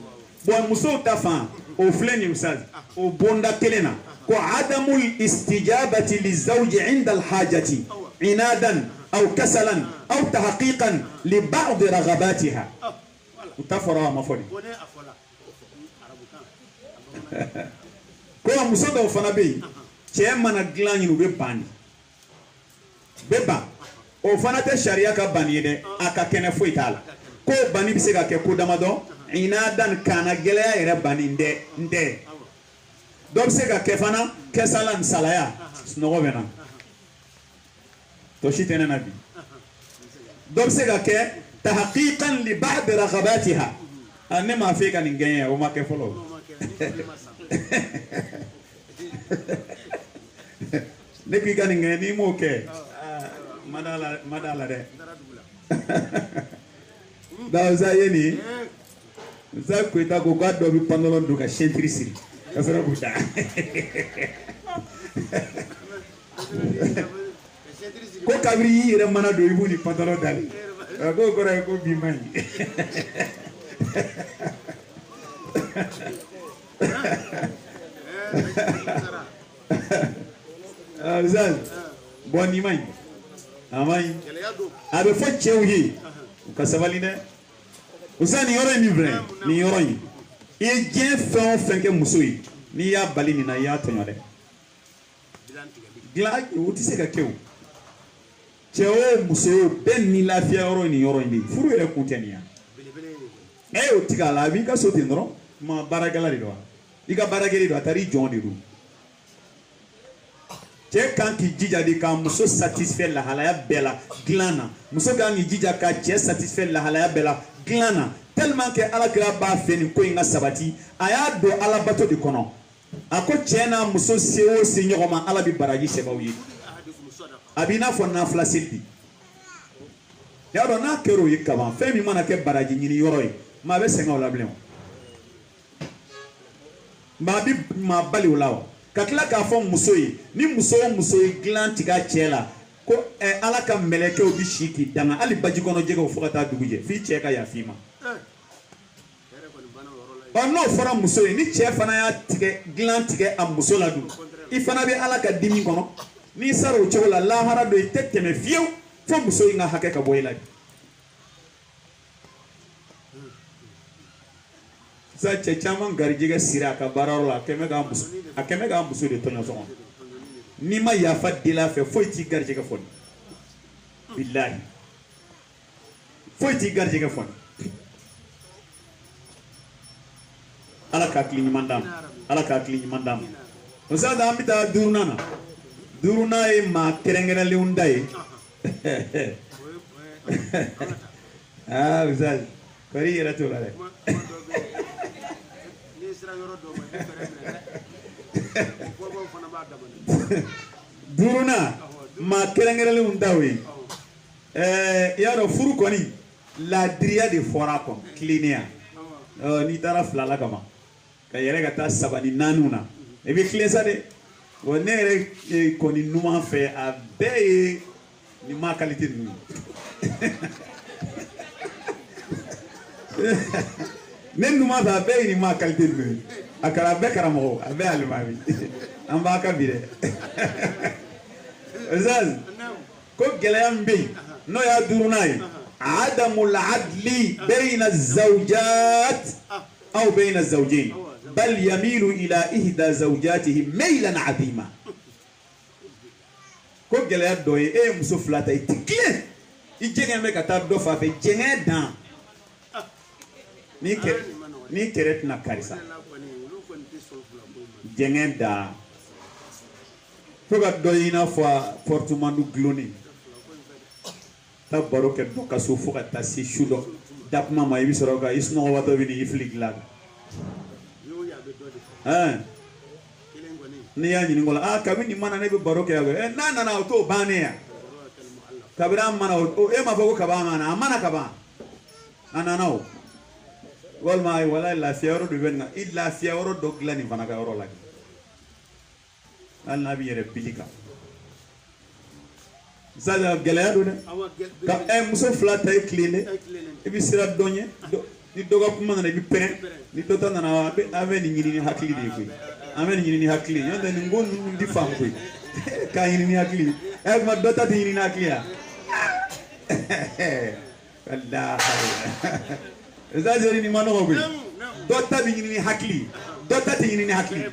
[SPEAKER 1] bo muso ta fa o fleni usaz o bonda kelena ko adamul istijabati lizawji inda alhajati عنادا او كسلا او تحقيقا لبعض رغباتها وتفرا مفولي ko musodo fana be che mana glani no be bani beba o fana te sharia ka bani de aka kene fo itala ko bani bi se ka ke ko damado inadan kana gelaya ere bani nde do se ka ke fana kesalan salaya snogo bena توشيتنا نبي دوبسك تحقيقا لبعض رغباتها أنا ما فيك أن نجيا وما كفلو نبي كان نجيا نيمو كه مدالا ده دا زايني زاكويتا كوكاد دوبي بانلون دوكا شنتريسي أفرا بودا ko kabiri yɛrɛ mana don i b'u ni pantalon dali ko kɔrɔ ye ko bi man ɲi bon nin man ɲi a man ɲi a bɛ fɔ cɛw ye u ka sabali dɛ usa nin yɔrɔ in min filɛ nin yɔrɔ in i ye diɲɛ fɛn o fɛn kɛ muso ye n'i y'a bali nin na i y'a tɔɲɔ dɛ dilan o tɛ se ka kɛ o cɛ o muso o bɛɛ ni lafiya yɔrɔ ni yɔrɔ in de furu yɛrɛ kun tɛ nin ya e y'o tigɛ a la a b'i ka so ten dɔrɔn ma baarakɛla de don wa i ka baarakɛla don a taara i jɔn de don cɛ kan k'i jija de ka muso satisfait lahalaya bɛɛ la dilan na muso kan k'i jija ka cɛ satisfait lahalaya bɛɛ la dilan na tellement que alakira b'a fɛ nin ko in ka sabati a y'a don alabato de kɔnɔ a ko cɛ n'a muso se o se ɲɔgɔn ma ala bɛ baraji sɛbɛnw ye a b'i n'a fɔ nafila seli bi y'a dɔn n'a kɛra o ye kaban fɛn min mana kɛ baraji ɲini yɔrɔ ye maa bɛ sɛgɛn o la bilen o maa bɛ maa bali o la o ka tila k'a fɔ muso ye ni muso o muso ye dilan tigɛ a cɛ la ko ala ka mɛlɛkɛw bɛ si k'i danga hali baji kɔnɔ jɛgɛw fo ka taa dugu jɛ f'i cɛ ka yafa i ma ɔ n'o fɔra muso ye ni cɛ fana y'a tigɛ dilan tigɛ a muso la dun i fana bɛ ala ka dimi kɔnɔ n'i sara o cogo la lahara do i tɛ tɛmɛ fiyewu fo muso in ka hakɛ ka bɔ i la sisan cɛ caman garijɛgɛ siri a ka baarayɔrɔ la a kɛmɛ k'a muso de tɔɲɔ sɔgɔn n'i ma yafa deli a fɛ foyi t'i garijɛgɛ fɔni bilahi foyi t'i garijɛgɛ fɔni ala ka hakili ɲuman d'a ma ala ka hakili ɲuman d'a ma o sisan an bɛ taa duurunan na duurunan ye maa kɛrɛnkɛrɛnlenw da ye aa bisaji kɔri i yɛrɛ t'o la dɛ duurunan maa kɛrɛnkɛrɛnlenw da ye i y'a dɔn furu kɔni laadiriya de fɔra a kɔnɔ tilennenya n'i taara filala kama ka yɛrɛ ka taa saba ni naaniw na i bɛ tilen sa dɛ wa ne yɛrɛ kɔni numan fɛ a bɛɛ ye nin ma qualité ninnu ne numan fɛ a bɛɛ ye nin ma qualité ninnu ye a kɛra a bɛɛ karamɔgɔ a bɛɛ alimami an b'a ka bi dɛ Zaz ko gɛlɛya min bɛ yen n'o y'a duurunan ye adamul adli bayna zawjat aw bayna zawjayn bal yamilu ila ihda zawjatihi maylan adima ko gɛlɛya dɔ ye e ye muso fila ta i ti tilen i jɛngɛn bɛ ka taa dɔ fa fɛ jɛngɛn dan ni kɛrɛ tɛna karisa jɛngɛn dan fo ka dɔ ye i n'a fɔ portemanteau gulonnen ta baro kɛ dɔ ka so fo ka taa se su dɔ dakuma ma i bɛ sɔrɔ ka i sunɔgɔbatɔ bɛ n'i fili dilan n'i y'a ɲininka o la kabini nin mana ne bɛ baro kɛ yan n'a nana o t'o bannen yan kabini a mana e m'a fɔ ko kaba mana a mana kaban a nana o walima ayi wala lafiya yɔrɔ dɔ bɛ nin kan i lafiya yɔrɔ dɔ dilan nin fana ka yɔrɔ la hali n'a bɛ yɛrɛ bili kan sisan gɛlɛya don dɛ ka muso fila ta ye tilen dɛ i bɛ siran dɔ ɲɛ ni dɔ ka kuma nana i bɛ pɛrɛn ni dɔ ta nana an bɛ nin ɲini ni hakili de ye koyi an bɛ nin ɲini ni hakili ye n'o tɛ nin ko ninnu tɛ faamu koyi k'a ɲini ni hakili kuma dɔ ta tɛ ɲini ni hakili ya walahi nin ma nɔgɔ koyi dɔ ta bɛ ɲini ni hakili dɔ ta tɛ ɲini ni hakili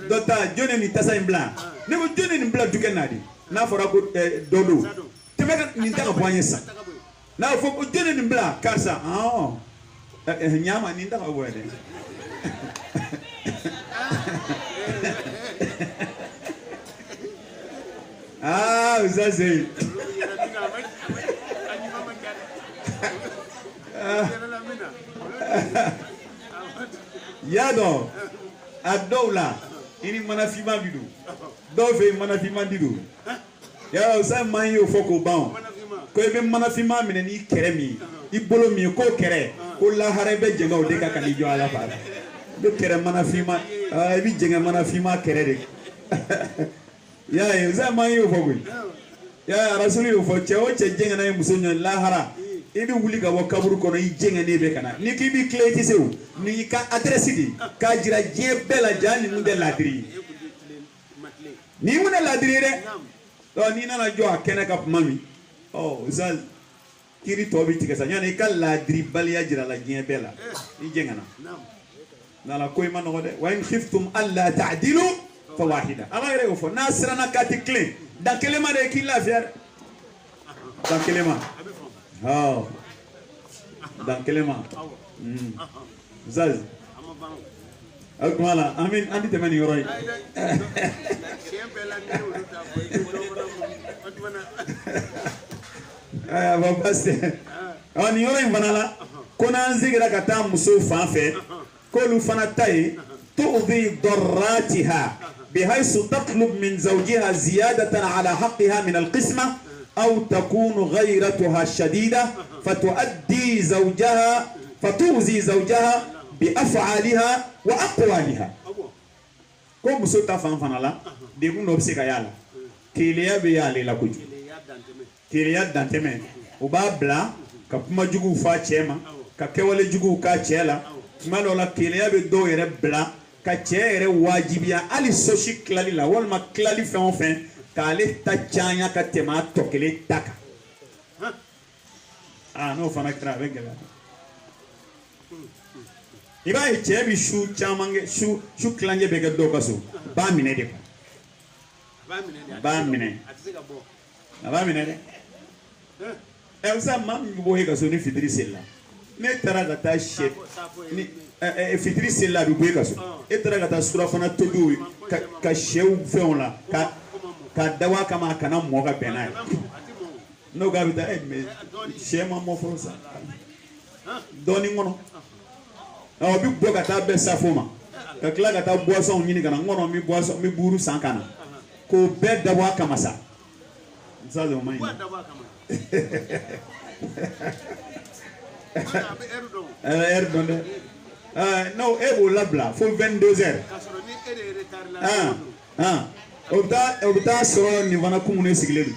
[SPEAKER 1] dɔ ta jɔn ye nin tasa in bila ne ko jɔn ye nin bila dukɛ na de n'a fɔra ko dɔ don tɛmɛ ka nin ta ka bɔ an ye san n'a fɔ ko jɔn ye nin bila karisa ɲama nin ta ka bɔ dɛ ça c'est Yado adola ini manafima bidu dove manafima didu ya sa man yo foko ban ko be manafima mine ni keremi ibolo mi ko kere ko la harebe jenga o de ka kan jo ala fa do kere manafima bi jenga manafima kere de ya sa man yo foko ya rasuli yo fo che o che jenga na muso nyon la hara ibi wuli ka bɔ kaburu kɔnɔ i jɛngɛ ne bɛ kana ni k'i bi tile i tɛ se o ni ka adresse di k'a jira diɲɛ bɛɛ la jaa ninnu tɛ ladiri ni mun tɛ ladiri ye dɛ n'i nana jɔ a kɛnɛ ka kuma min sa kiri tɔ bi tigɛ sa yanni i ka ladiri baliya jira la diɲɛ bɛɛ la i jɛngɛna n'ala ko i ma nɔgɔ dɛ wa in khiftum alla ta'dilu fa wahida ala yɛrɛ y'o fɔ n'a siranna k'a tɛ tilen dan kelen ma de k'i lafiya dɛ dan kelen ma. Oh, dan kelema. Zaz. Akmala, amin andi temani yoroi. Ah, bapaste. Ani yoroi vanala. Kona nzigira kata muso fanfe. Kolu fana tai tu'dhi darratiha بحيث تطلب من زوجها زيادة على حقها من القسمة أو تكون غيرتها شديدة فتؤذي زوجها بأفعالها وأقوالها. كم سوتا فانفانا ديكون نوبسيكا يالا كيليا بيالي لا كوجو كيليا دانتمي وبابلا كما جوجو فا تشيما ككيولي جوجو كا تشيلا مالولا كيليا بدو يربلا كتشيري واجبيا علي سوشي كلالي لا والما كلالي فين kale tachanya katema tokele taka no fana kra begela iba ichebi shu chamange shu klanje bege dokaso ba mine de ba mine de usa mam bo hega so ni fitri sella ne tara gata she ni fitri sella bi bo hega so e tara gata sura fana todu ka shew feonla ka dawa kama kana moga benai no ga bita me shema mo fosa doni ngono bi boga ta be safoma ka kla ga ta boisson nyini kana ngono mi boisson mi buru sankana ko be dawa kama sa nsazo mai erdon no ebo labla fo 22h obta soro ni wana kumune sigledu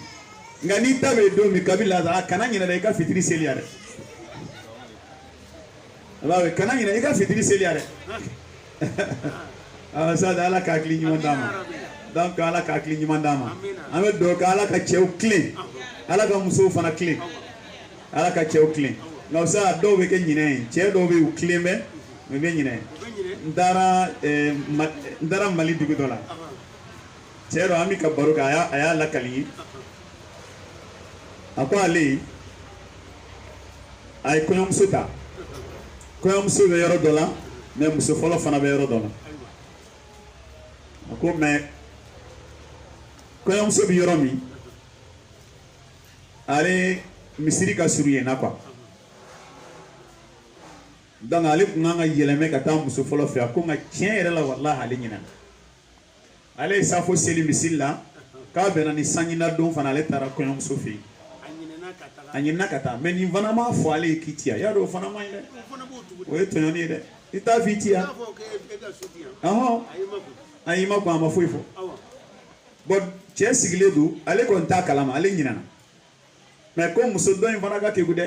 [SPEAKER 1] ngani tabe do mi kabila da kana nyina da ka fitri seliare abawe kana nyina ka fitri seliare sa da ala ka kli nyima dama donc ala ka kli nyima dama ame do ka ala ka chew clean ala ka muso fana clean ala ka chew clean no sa do be ke nyina che do be clean be nyina ndara mali digu dola Chero ami ka baruka aya lakali ako ali ay koyom suta koyom su be yoro dola me muso folo fana be yoro dola ako me koyom su be yoro mi ale misiri ka suriye na kwa donc ale kunga yeleme ka ta muso folo fe ako nga tien yere la wallahi ale nyina ale safo seli misilla ka bena ni sanyina don fana ale tara koyom sofi anyina kata mais ni vana ma fo ale kitia ya do fana ma ile o etonyoni de ita vitia ayima ko ama foifo but che sigledu ale ko nta kalama ale nyina na mais ko muso don fana ka ke gude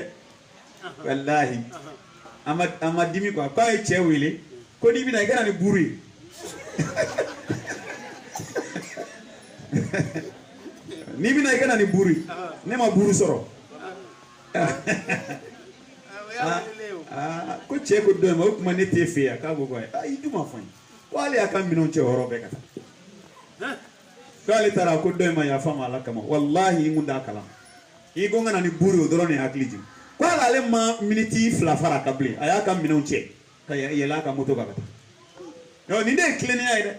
[SPEAKER 1] wallahi ama dimi ko pa e che wele ko ni bi na gana ni buri ni bina ikana ni buri ne ma buru soro ko che ko do ma kuma ne te fe ka go goy ay duma fon wale aka minon che horo be kata kale tara ko do ma ya fama la kama wallahi ngunda kala i go ngana ni buru do ne akliji ko ala le ma miniti fla fara kable aya ka minon che ka yela ka moto ka kata no ni de kleni ay de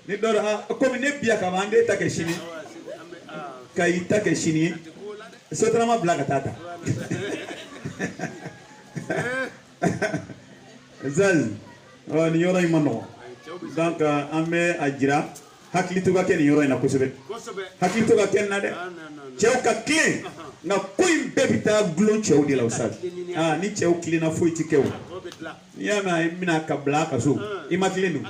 [SPEAKER 1] ni do ko mi ne biya ka bande ta ke shini kai ta ke shini so tra ma blaga tata zal ni yoro imano donc ambe ajira hakli to ga ken yoro ina kusube hakli to ga ken na de chew ka clean na koy bebita glon chew de la usad ni chew clean na foi tikew ya na mina ka blaka so imaklinu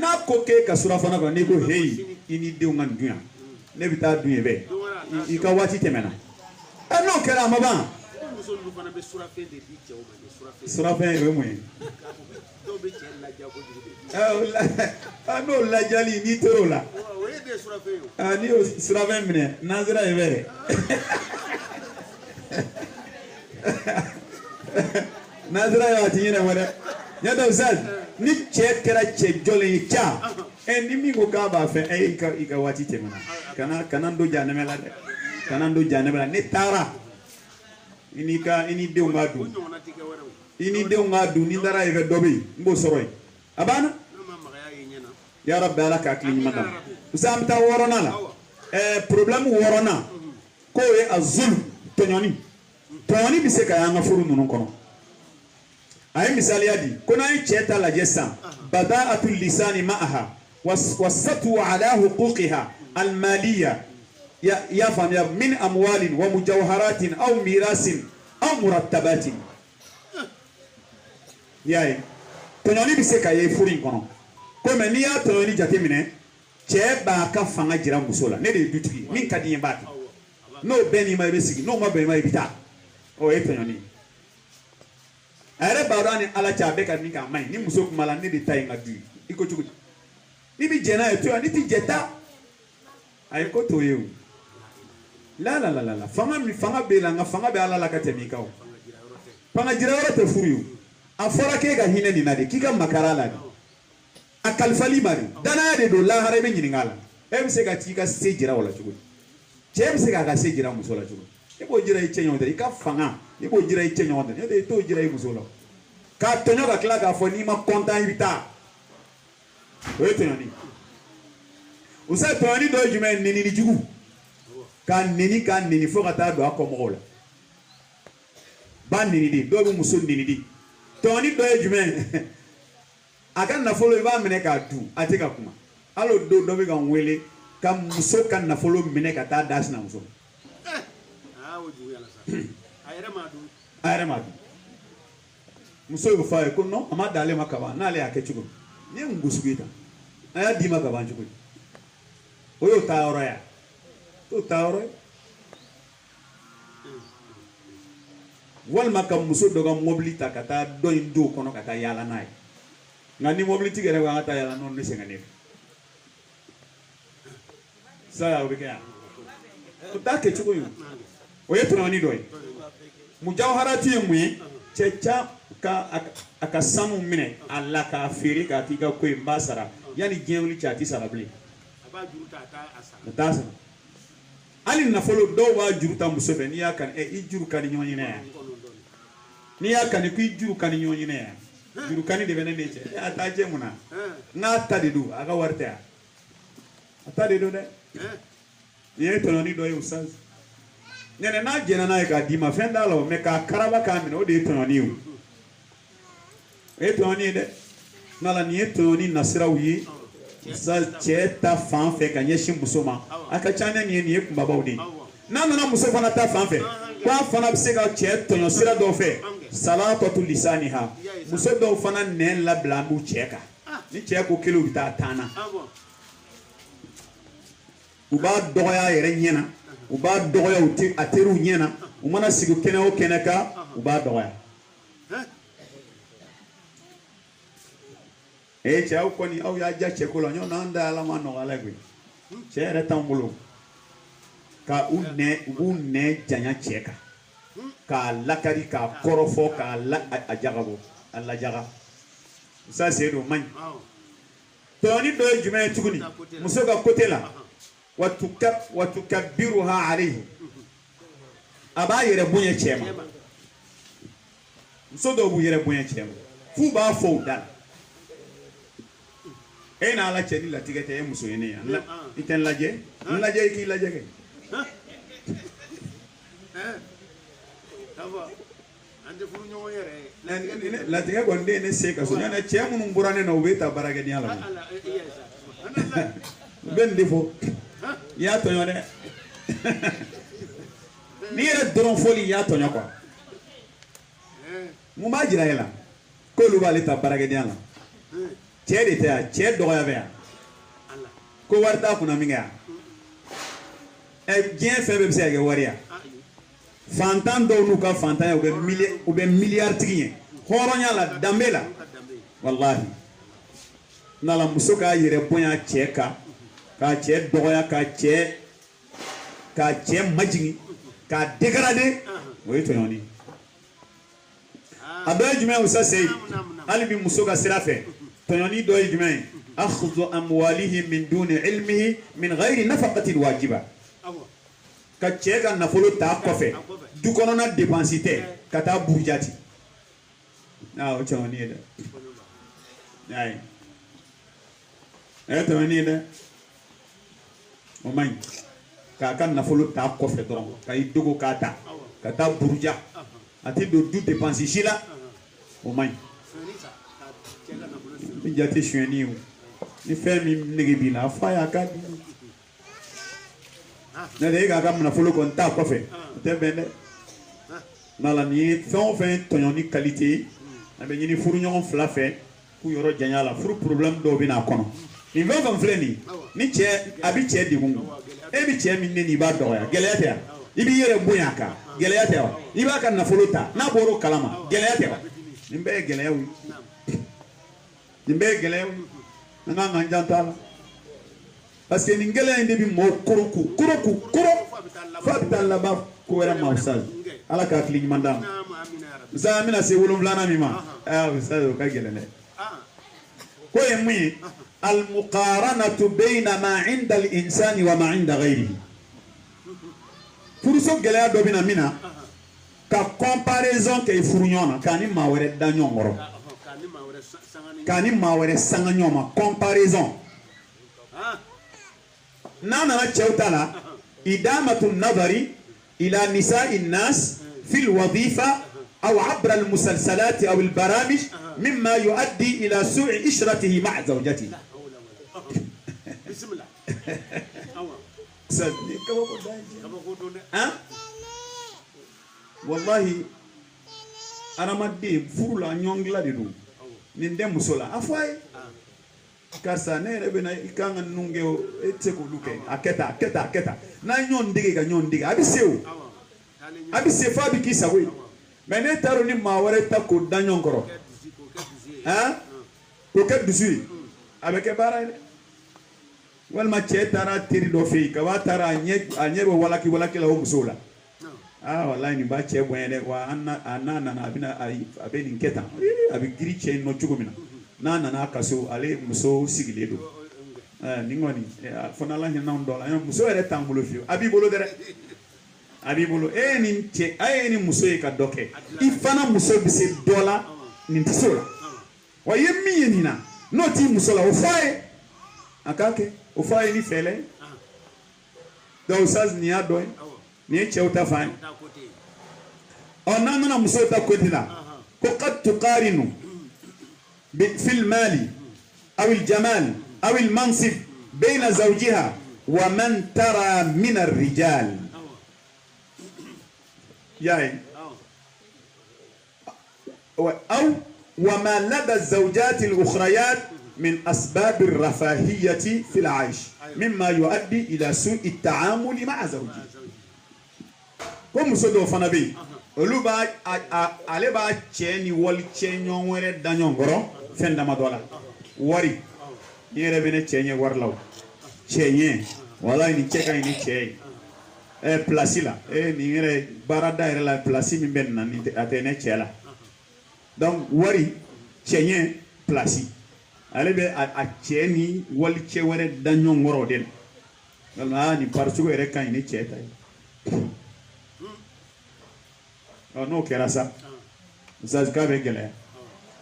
[SPEAKER 1] na ko ke ka sura fana ko ni ko hey ini de ngan duya ne bita duye be I ka wati temena non kera maba sura fe we moy no la jali ni toro la ni sura fe mine nazira evere nazira ya tinyina wala ya da usad ni che kera che jole cha ni mi go ka ba fe ika wati temena kana ndo janemela de kana ndo janemela ne tara ini de ngadu ini de ngadu ni ndara eve dobi mbo soroy abana ya rabbi alaka akli madam usamta worona la problem worona ko e azul tonyoni biseka ya ngafuru nunu kono ay misali yadi kona ay cheta la jessa bada'atul lisani ma'aha wasatu ala huquqiha المالية يفهم من أموال ومجوهرات أو ميراث أو مرتبات ياي تنوني بسكا يفورين كونو كما نيا تنوني جاتي منه تشيبا كفانا جرا مسولا ندي دوتي من كدين باكي نو بني ما يبسي نو ما بني ما يبتا او يتنوني ere barani ala chabe ka nika mai ni musok mala ni di tay ngadu iko chugu ni bi jena eto ni ti jeta ay ko to yew la fanga be la nga fanga be ala la katemi kaw fanga jira wala te furiyu afora ke ga hine ni nade kika makarala ni akalfali mari dana de do la harabe nyini ngala se ga tika se jira wala chugo se ga se jira musola chugo e bo jira iche nyonde ika fanga e bo jira iche nyonde e de to jira musola ka tonyo ga kla ga fo ni ma kontan ibita o etonyo usa toni do jume nini jugu kan nini fo kata do akomola ban nini di do muso nini di toni do jume akan na folo ba mene ka du atika kuma alo do be gan wele kam muso kan na folo mene ka ta das na muso
[SPEAKER 2] oju yala sa
[SPEAKER 1] ayre madu muso yo fa ko no ama dale makaba na le akechugo ni ngusugita aya di makaba nchugo oyo taoro ya to taoro wal makam muso doga mobilita kata do indo kono kata yala nai ngani mobility gere wa kata yala non ne sengane saya ubikaya utake chuko yo oyo tunani doy mujawharati mwe checha ka akasamu mine alla ka firi ka tika ko mbasara yani jewli chati sarable
[SPEAKER 2] aba juruta ta asara
[SPEAKER 1] tasa ali na folo do wa juruta musofe ni yakan ijuru kan nyonyi ne ni yakan ku ijuru kan nyonyi ne juru kan de benene che ataje muna na tadidu aga warta atadidu de ye tononi do usaz nene na jena na ka dima fenda lo me ka karaba ka mi no de tononi u tononi de na la ni tononi nasira uyi sa cheta fanfe ka nyeshi musoma aka chane ni kumba bawdi na muso fana ta fanfe kwa fana biseka cheto no sira do fe salatu lisaniha muso do fana ne la blambu cheka ni cheko kilo bita tana uba doya yere nyena uba doya uti ateru nyena umana sigu kene o keneka uba doya cha ukoni au ya ja chekolo nyo nanda alama no alegwe chere tambulo ka une janya cheka ka lakari ka korofo ka la ajagabo alla jaga ça c'est do man toni do jume tuguni musoga kotela watukabbiruha alayhi aba yere bunye chema musodo bu yere bunye chema fu ba fo dan ena ala cheni la tigete muso yene ya iten laje ki laje ke
[SPEAKER 2] ande furu ɲɔgɔn yɛrɛ
[SPEAKER 1] latigɛ kɔni den ne se ka so ɲɔnɛ cɛ minnu bɔra ne na u bɛ ta baarakɛdenya la u bɛ nin de fɔ i y'a tɔɲɔ dɛ n'i yɛrɛ dɔrɔn fɔli i y'a tɔɲɔ quoi mun b'a jira e la k'olu b'ale ta baarakɛdenya la cɛ de tɛ yan cɛ dɔgɔya bɛ yan ko wari t'a kunna min kɛ yan diɲɛ fɛn bɛɛ bɛ se ka kɛ wari yan fantan dɔw n'u ka fantanya u bɛ miliyari tigi ye hɔrɔnya la danbe la walahi n'ala muso k'a yɛrɛ bonya cɛ kan k'a cɛ dɔgɔya k'a cɛ majigin k'a dégrader o ye tɔɲɔni a dɔ ye jumɛn ye Usa Seyi hali bi muso ka sira fɛ tɔɲɔni dɔ ye jumɛn ye akhudhu amwalihi min duni ilmihi min ghayri nafaqatin wajiba ka cɛ ka nafolo ta kɔfɛ du kɔnɔna dépense tɛ ka taa burujati o tɔɲɔni ye dɛ ayi tɔɲɔni ye dɛ o man ɲi k'a ka nafolo ta kɔfɛ dɔrɔn ka i dogo k'a ta ka taa buruja a tɛ don du dépense si la o man ɲi ni jate suyɛnni ye o ni fɛn min nege b'i la a fa y'a k'a di ne de ye k'a ka nafolo kɔni ta kɔfɛ o tɛ bɛn dɛ n'ala nin ye fɛn o fɛn tɔɲɔni qualité ye a bɛ ɲini furuɲɔgɔn fila fɛ k'u yɔrɔ janya la furu problème dɔw bɛ n'a kɔnɔ nin fɛn o fɛn filɛ nin ye ni cɛ a bɛ cɛ degun e bɛ cɛ min neni i b'a dɔgɔya gɛlɛya tɛ wa i b'i yɛrɛ bonya a kan gɛlɛya tɛ wa i b'a ka nafolo ta n'a bɔra o kalama gɛlɛya tɛ wa nin bɛɛ ye gɛlɛyaw ye nin bɛɛ ye gɛlɛyaw ye an kan k'an jan t'a la parce que nin gɛlɛya in de bɛ mɔɔw koroku fo a bɛ taa laban ko wɛrɛ ma Usa ala k'a hakili ɲuman d'a ma Usa an bɛna se 7 min ma Usa o ka gɛlɛn dɛ ko ye mun ye al-muqaranatu bayna ma 'inda al-insani wa ma 'inda ghayrihi furuso gɛlɛya dɔ bɛna min na ka comparaison kɛ furu ɲɔgɔn na k'a ni maa wɛrɛ da ɲɔgɔn kɔrɔ k'a ni maa wɛrɛ sanga ɲɔgɔn ma comparaison n'a nana cɛw ta la idamatu nadari ila nisa'i nas fi al-wadifa aw 'abra al-musalsalat aw al-baramij mimma yu'addi ila su'i ishratihi ma'a zawjatihi
[SPEAKER 2] bismillah
[SPEAKER 1] wallahi adamaden furu la ɲɔgɔn dilan de don nin tɛ muso la a fɔ a ye karisa ne yɛrɛ bɛna i kan ka ninnu kɛ o e tɛ se k'olu kɛ a kɛ tan n'a ye ɲɔgɔn dege ka ɲɔgɔn dege a bɛ se o a bɛ se f'a bɛ k'i sago ye mɛ ne taara ni maa wɛrɛ ta k'o da ɲɔgɔn kɔrɔ k'o kɛ dusu ye a bɛ kɛ baara ye dɛ walima cɛ taara teri dɔ fɛ yen kaba taara a ɲɛ bɛ walaki la o musow la walayi nin b'a cɛ bonya dɛ wa a n'a nana a bɛ nin kɛ tan a bɛ giri cɛ in nɔ cogo min na n'a nana a ka so ale muso sigilen don nin kɔni fɔ n'ala hinɛ dɔ la muso yɛrɛ t'an bolo fiyewu a b'i bolo dɛ a b'i bolo e ye nin muso ye ka dɔ kɛ i fana muso bɛ se dɔ la nin tɛ se o la wa i ye min ye nin na n'o t'i muso la o fɔ a ye a k'a kɛ o fɔ a ye ni fɛlɛ ye donc Usa nin y'a dɔ ye nin ye cɛw ta fan ye n'an nana musow ta côté la ko qad tuqarinu fil mali aw al jamal aw al mansib bayna zawjiha wa man tara min ar rijal يعني أو وما لدى الزوجات الأخريات من أسباب الرفاهية في العيش مما يؤدي إلى سوء التعامل مع زوجها كم سودو فنبي ولوبا عليبا تشيني والي تشينيون وير دانيون غرو فندما دولا وري يرى بين تشيني ورلاو تشيني والله ني تشيكا ني تشيني place la ni yɛrɛ baarada yɛrɛ la place min bɛ nin na ni a tɛ ne cɛ la donc wari cɛɲɛ place ale bɛ a cɛ ni wali cɛ wɛrɛ da ɲɔgɔn kɔrɔ de la walima nin paricogo yɛrɛ ka ɲi ni cɛ ta ye n'o kɛra sa k'a bɛ gɛlɛya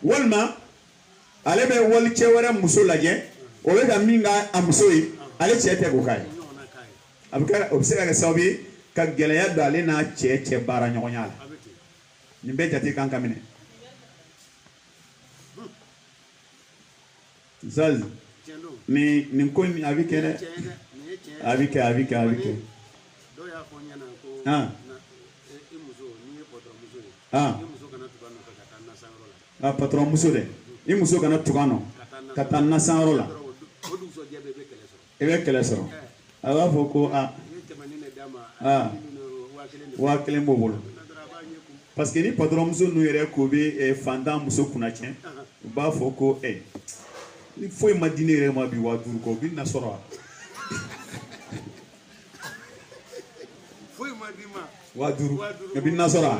[SPEAKER 1] walima ale bɛ wali cɛ wɛrɛ muso lajɛ o bɛ ka min k'a muso ye ale cɛ tɛ k'o k'a ye o bɛ se ka kɛ sababu ye ka gɛlɛya don ale n'a cɛ baara ɲɔgɔnya la nin bɛɛ jate kan ka minɛ zazi nin ko a bɛ kɛ dɛ a bɛ kɛ a bɛ kɛ a bɛ kɛ patron muso dɛ i muso kana tugu a nɔ ka taa nasanyɔrɔ la i bɛ kɛlɛ sɔrɔ a b'a fɔ ko 1000 b'o bolo parce que ni patron muso n'u yɛrɛ ko bɛ fantan muso kunna tiɲɛ u b'a fɔ ko ni foyi ma di ne yɛrɛ ma bi 5000 kɔ u bɛ na sɔrɔ wa
[SPEAKER 2] foyi ma di ma
[SPEAKER 1] 5000 u bɛ na sɔrɔ wa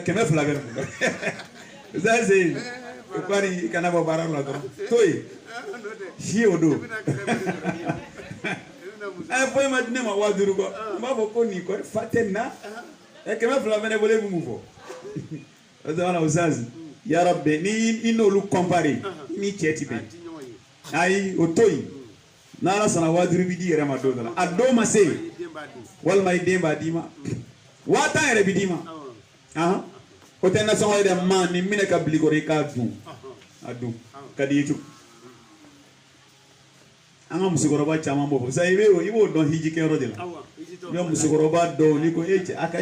[SPEAKER 1] 200 bɛ ne zaze o kɔni kana bɔ baara la dɔrɔn to yen si o don foyi ma di ne ma 5000 kɔ n b'a fɔ ko nin kɔni fa tɛ nin na 200 bɛ ne bolo e bɛ mun fɔ o zamana o zaze yarabi ni n'olu compare ni cɛ ti bɛn ayi o to yen n'ala sɔnna 5000 bɛ di yɛrɛ ma don dɔ la a don ma se walima i den b'a d'i ma 5000 yɛrɛ bɛ d'i ma o tɛ nasɔngɔ ye dɛ ma nin minɛ ka bili kɔrɔ i k'a dun a dun ka di i ye cogo an ka musokɔrɔba caman b'o fɔ sa i b'o dɔn hiji kɛyɔrɔ de la i bɛ musokɔrɔba dɔw n'i ko cɛ a ka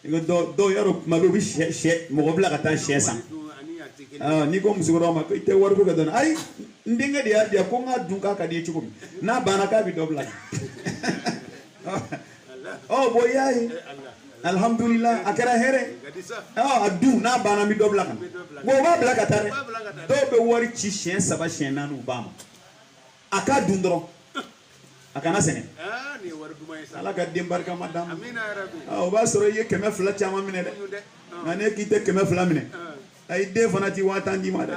[SPEAKER 1] dɔw yɔrɔ kuma bɛ u bɛ sɛ mɔgɔ bila ka taa sɛ san n'i ko musokɔrɔba ma ko i tɛ wari ko ka dɔn ayi n denkɛ de y'a di yan ko n k'a dun k'a ka di ye cogo min n'a banna k'a bɛ dɔ bila bon i y'a ye alhamdulillah a kɛra hɛrɛ a dun n'a banna n bɛ dɔ bila ka na bon o b'a bila ka taa dɛ dɔw bɛ wari ci siɲɛ 3 siɲɛ 4 u b'a ma a k'a dun dɔrɔn a kana sɛgɛn ala ka den barikama d'a ma o b'a sɔrɔ i ye 200 caman minɛ dɛ nka ne k'i tɛ 200 minɛ ayi den fana ti 5000 d'i ma dɛ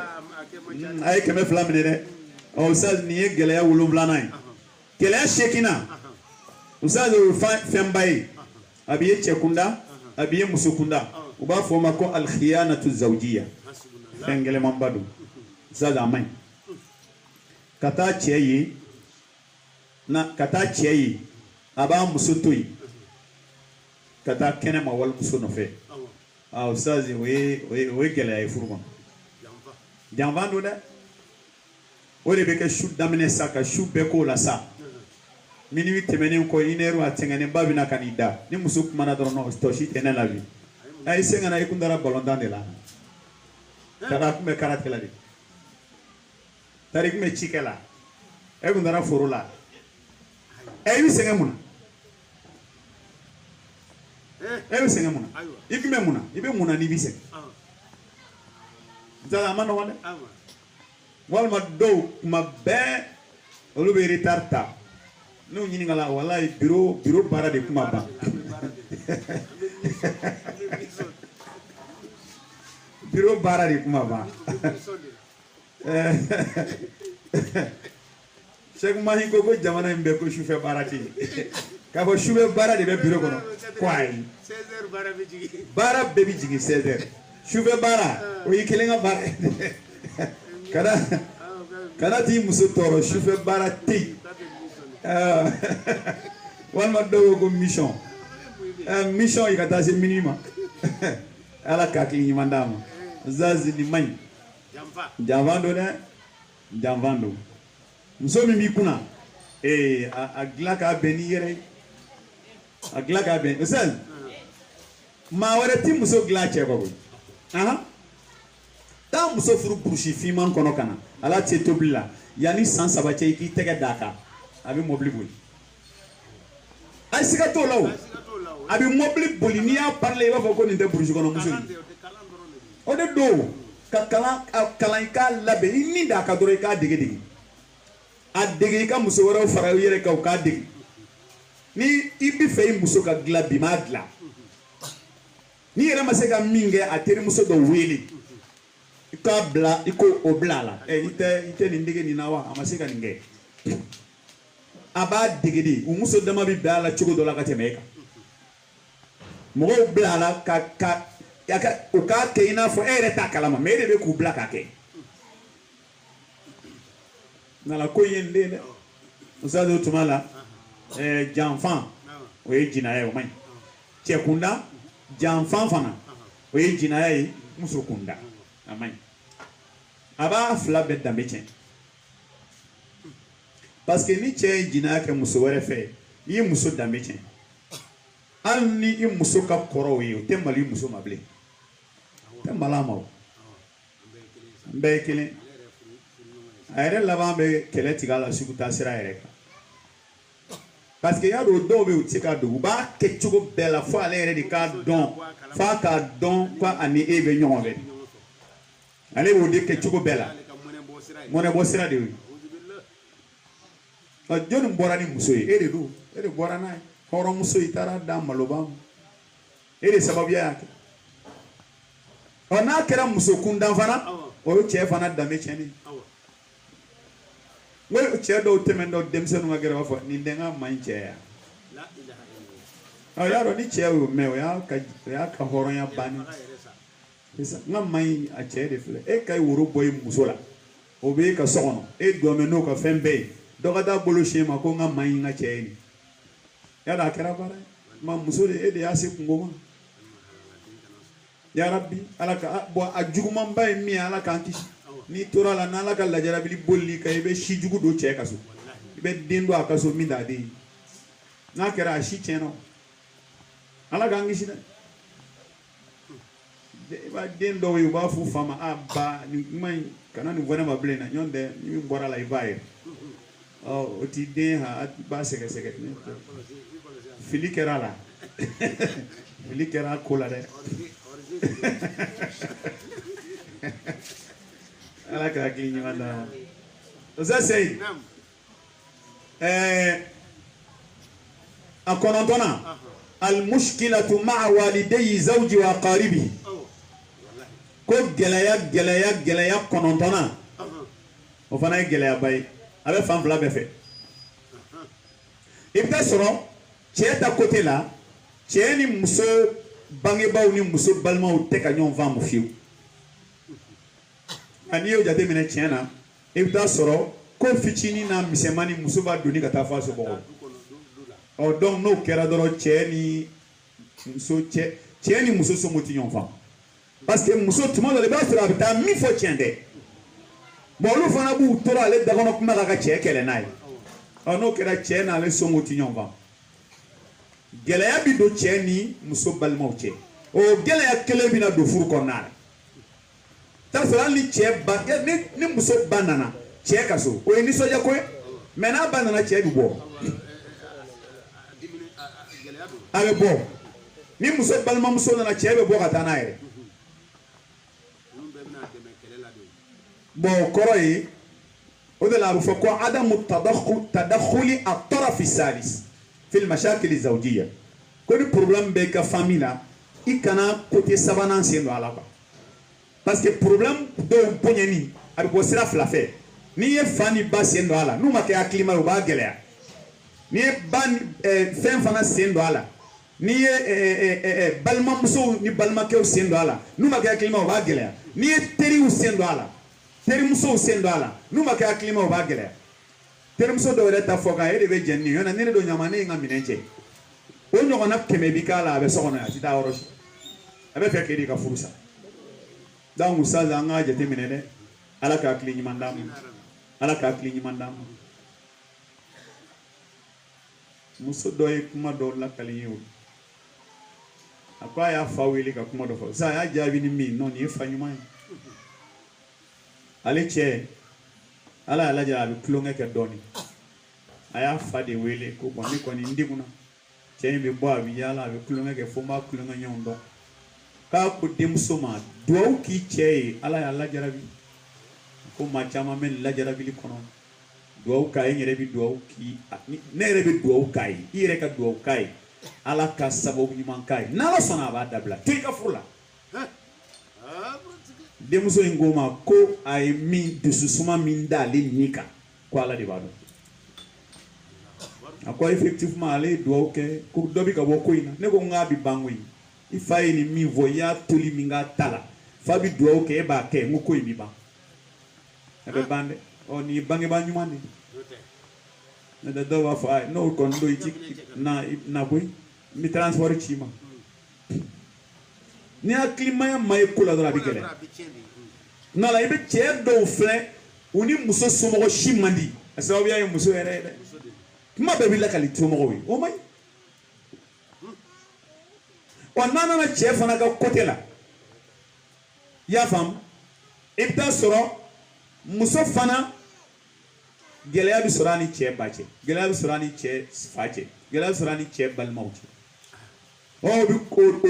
[SPEAKER 1] a ye 200 minɛ dɛ Oustaz nin ye gɛlɛya 7nan ye gɛlɛya 8nan Oustaz o ye fɛnba ye a b'i ye cɛ kunda a b'i ye muso kunda u b'a fɔ o ma ko al-khiyanatu zawjiya fɛn gɛlɛmanba don Oustaz a man ɲi ka taa cɛ ye a b'a muso to yen ka taa kɛnɛma walimuso nɔfɛ Oustaz o ye gɛlɛya ye furu kɔnɔ janfan don dɛ o de bɛ kɛ su daminɛ sa ka su bɛɛ k'o la sa minuit tɛmɛnen kɔ 1 heure a tɛŋɛnen ba bɛna ka n'i da ni muso kumana dɔrɔn tɔ si tɛ ne la bi i sɛgɛnna i kun taara balontan de la taara kun bɛ karatigɛ la de taara i kun bɛ cikɛ la e kun taara foro la i bɛ sɛgɛn mun na i kun bɛ mun na i bɛ mun na n'i bɛ sɛgɛn a ma nɔgɔn dɛ walima dɔw kuma bɛɛ olu bɛ retard ta n'u ɲininkala walayi bureau baara de kuma ban bureau baara de kuma ban Sheikh Mahi ko jamana in bɛɛ ko sufɛ baara tɛ yen k'a fɔ sufɛ baara de bɛ bureau kɔnɔ ko ayi baara bɛɛ bɛ jigin 16h sufɛ baara o y'i kelen ka baara kana t'i muso tɔɔrɔ sufɛ baara tɛ yen walima dɔw ko mission i ka taa se minuit ma ala ka hakili ɲuman d'a ma Zazi nin man ɲi janfan don dɛ janfan don muso min b'i kunna a dilan k'a bɛn n'i yɛrɛ ye a dilan k'a bɛn Oustaz maa wɛrɛ ti muso dilan cɛ kɔ koyi taa muso furu burusi finman kɔnɔ ka na ala tɛ tobili la yanni san 3 cɛ i k'i tɛgɛ d'a kan a bɛ mobili boli a siga t'o la o a bɛ mobili boli n'i y'a parler i b'a fɔ ko nin tɛ burusi kɔnɔ muso ye o de don ka kalan i k'a labɛn i ni d'a kan dɔrɔn i k'a dege a dege i ka muso wɛrɛw fara i yɛrɛ kan u k'a dege ni i bɛ fɛ i muso ka dilan bi m'a dilan n'i yɛrɛ ma se ka min kɛ a terimuso dɔ wele i k'a bila i ko o bila a la i tɛ nin dege nin na wa a ma se ka nin kɛ a b'a dege de u muso dama bɛ bɛn a la cogo dɔ la ka tɛmɛ e kan mɔgɔw bila a la o k'a kɛ i n'a fɔ e yɛrɛ t'a kalama mais e de bɛ k'u bila k'a kɛ nala ko ye n den dɛ Oustaz o tuma la janfan o ye jinaya ye o man ɲi cɛ kunda janfan fana o o ye jinaya ye muso kunda a man ɲi a b'a fila bɛɛ danbe tiɲɛ parce que ni cɛ ye jinaya kɛ muso wɛrɛ fɛ i ye muso danbe tiɲɛ hali ni i muso ka kɔrɔ o ye o tɛ malo i muso ma bilen o tɛ malo a ma o n bɛɛ ye kelen a yɛrɛ laban bɛ kɛlɛ tigɛ a la sugu taa sira yɛrɛ kan parce que y'a dɔn dɔw bɛ yen u tɛ se k'a dogo u b'a kɛ cogo bɛɛ la fo ale yɛrɛ de k'a dɔn f'a k'a dɔn ko ani e bɛ ɲɔgɔn fɛ ale b'o de kɛ cogo bɛɛ la mɔnɛbɔ sira de ye jɔnni bɔra ni muso ye e de don e de bɔra n'a ye hɔrɔnmuso i taara da maloba ma e de sababuya y'a kɛ n'a kɛra muso kundan fana o ye cɛ fana danbe tiɲɛni n ko cɛ dɔw tɛmɛ dɔw denmisɛnninw ka gɛrɛ b'a fɔ nin den ka man ɲi cɛ ya y'a dɔn ni cɛ y'o mɛn o y'a ka hɔrɔnya bannen n ka man ɲi a cɛ de filɛ e ka woro bɔ i muso la o bɛ e ka so kɔnɔ e dɔnmɛ n'o ka fɛn bɛɛ ye dɔ ka taa bolo siɲɛ ma ko n ka man ɲi n ka cɛ ye nin y'a dɔn a kɛra baara ye ma muso de e de y'a se kungo ma yarabi ala ka bɔn a jugumanba ye min ye ala k'an kisi n'i tora la n'ala ka lajarabili bolili kan i bɛ si jugu don cɛ ka so i bɛ den don a ka so min t'a den ye n'a kɛra a si tiɲɛna ala k'an kisi dɛ i b'a den dɔw ye u b'a f'u fa ma a ba nin kuma in kana nin fɔ ne ma bilen na ɲɔn tɛ ni min bɔra la i b'a ye o t'i den ha i b'a sɛgɛsɛgɛ fili kɛra a la fili kɛra a ko la dɛ ala ka hakili ɲuman d'a ma oza seyi a kɔnɔntɔnna almushkilatu ma'a walidayi zawji wa aqaribi ko gɛlɛya kɔnɔntɔnna o fana ye gɛlɛyaba ye a bɛ fan fila bɛɛ fɛ i bɛ taa sɔrɔ cɛ ta côté la cɛ ni muso bangebaaw ni muso balimaw tɛ ka ɲɔgɔn faamu fiyewu n'i y'o jateminɛ tiɲɛ na i bɛ taa sɔrɔ ko fitinin n'a misɛnmanin muso b'a doni ka taa fɔ a somɔgɔw donc n'o kɛra dɔrɔn cɛ ni muso somɔgɔw tɛ ɲɔgɔn faamu parce que muso tuma dɔ la i b'a sɔrɔ a bɛ taa min fɔ tiɲɛ tɛ bon olu fana b'u tora ale dakɔnɔ kuma la ka cɛ kɛlɛ n'a ye n'o kɛra cɛ n'ale somɔgɔw tɛ ɲɔgɔn faamu gɛlɛya bi don cɛ ni muso balimaw cɛ o gɛlɛya kelen bɛ na don furu kɔnɔna la t'a sɔrɔ hali ni cɛ ba ni muso ba nana cɛ ka so o ye nisɔndiya ko ye mais n'a ba nana cɛ bɛ bɔ a bɛ bɔ ni muso balimamuso nana cɛ bɛ bɔ ka taa n'a yɛrɛ bon o kɔrɔ ye o de la a bɛ fɔ ko adamu tadakhuli at-taraf salis fi al-mashakil az-zawjiyya ko ni problème bɛ i ka famille la i kana côté sabanan sen don a la quoi parce que problème dɔw bonyani a bɛ bɔ sira fila fɛ n'i ye fa ni ba sen don a la n'u ma kɛ hakilima ye o b'a gɛlɛya n'i ye ba fɛn fana sen don a la n'i ye balimamusow ni balimakɛw sen don a la n'u ma kɛ hakilima o b'a gɛlɛya n'i ye teriw sen don a la terimusow sen don a la n'u ma kɛ hakilima o b'a gɛlɛya terimuso dɔw yɛrɛ ta fɔ kan e de bɛ jɛn ni yɔrɔ ne de don ɲama ne ye n ka minɛn cɛ o ɲɔgɔnna 100 bi k'a la a bɛ so kɔnɔ a tɛ taa yɔrɔ si a bɛ fɛ k'e de ka furu sa donc ustaz an ka jateminɛ dɛ ala ka hakili ɲuman d'an ma ala ka hakili ɲuman d'an ma muso dɔ ye kuma dɔw lakali ye o a ko a y'a fa wele ka kuma dɔ fɔ sisan a y'a jaabi ni min non nin ye fa ɲuman ye ale cɛ ala y'a lajɛ a bɛ tulonkɛ kɛ dɔɔnin a y'a fa de wele ko bɔn ne kɔni n degunna cɛ in bɛ bɔ a bɛ yaala a bɛ tulonkɛ kɛ fo n b'a tulonkɛ ɲɔgɔn dɔn k'a ko denmuso ma duwawu k'i cɛ ye ala y'a lajarabi ko maa caman bɛ nin lajarabili kɔnɔ duwawu k'a ye n yɛrɛ bɛ duwawu k'i ne yɛrɛ bɛ duwawu k'a ye i yɛrɛ ka duwawu k'a ye ala ka sababu ɲuman k'a ye n'ala sɔnna a b'a dabila to i ka furu la denmuso in ko ma ko a ye min dususuma min d'ale ni kan ko ala de b'a dɔn a ko effectivement ale ye duwawu kɛ ko dɔ bɛ ka bɔ ko in na ne ko n k'a bɛ ban koyi i fa ye nin min fɔ i y'a toli min k'a ta la fa bɛ duwawu kɛ e b'a kɛ n ko ko in bɛ ban a bɛ ban dɛ nin ye bangebaa ɲuman de ye n'o tɛ dɔw b'a fɔ a n'o kɔni don i ti na koyi n bɛ transport ci ma ni hakilima ma ye kula dɔrɔn a bɛ gɛlɛya nka la i bɛ cɛ dɔw filɛ u ni muso somɔgɔ si man di a sababuya ye muso yɛrɛ ye dɛ kuma bɛɛ bɛ lakali somɔgɔw ye o man ɲi wa n'a nana cɛ fana ka côté la i y'a faamu i bɛ taa sɔrɔ muso fana gɛlɛya bɛ sɔrɔ a ni cɛ ba cɛ gɛlɛya bɛ sɔrɔ a ni cɛ fa cɛ gɛlɛya bɛ sɔrɔ a ni cɛ balimaw cɛ o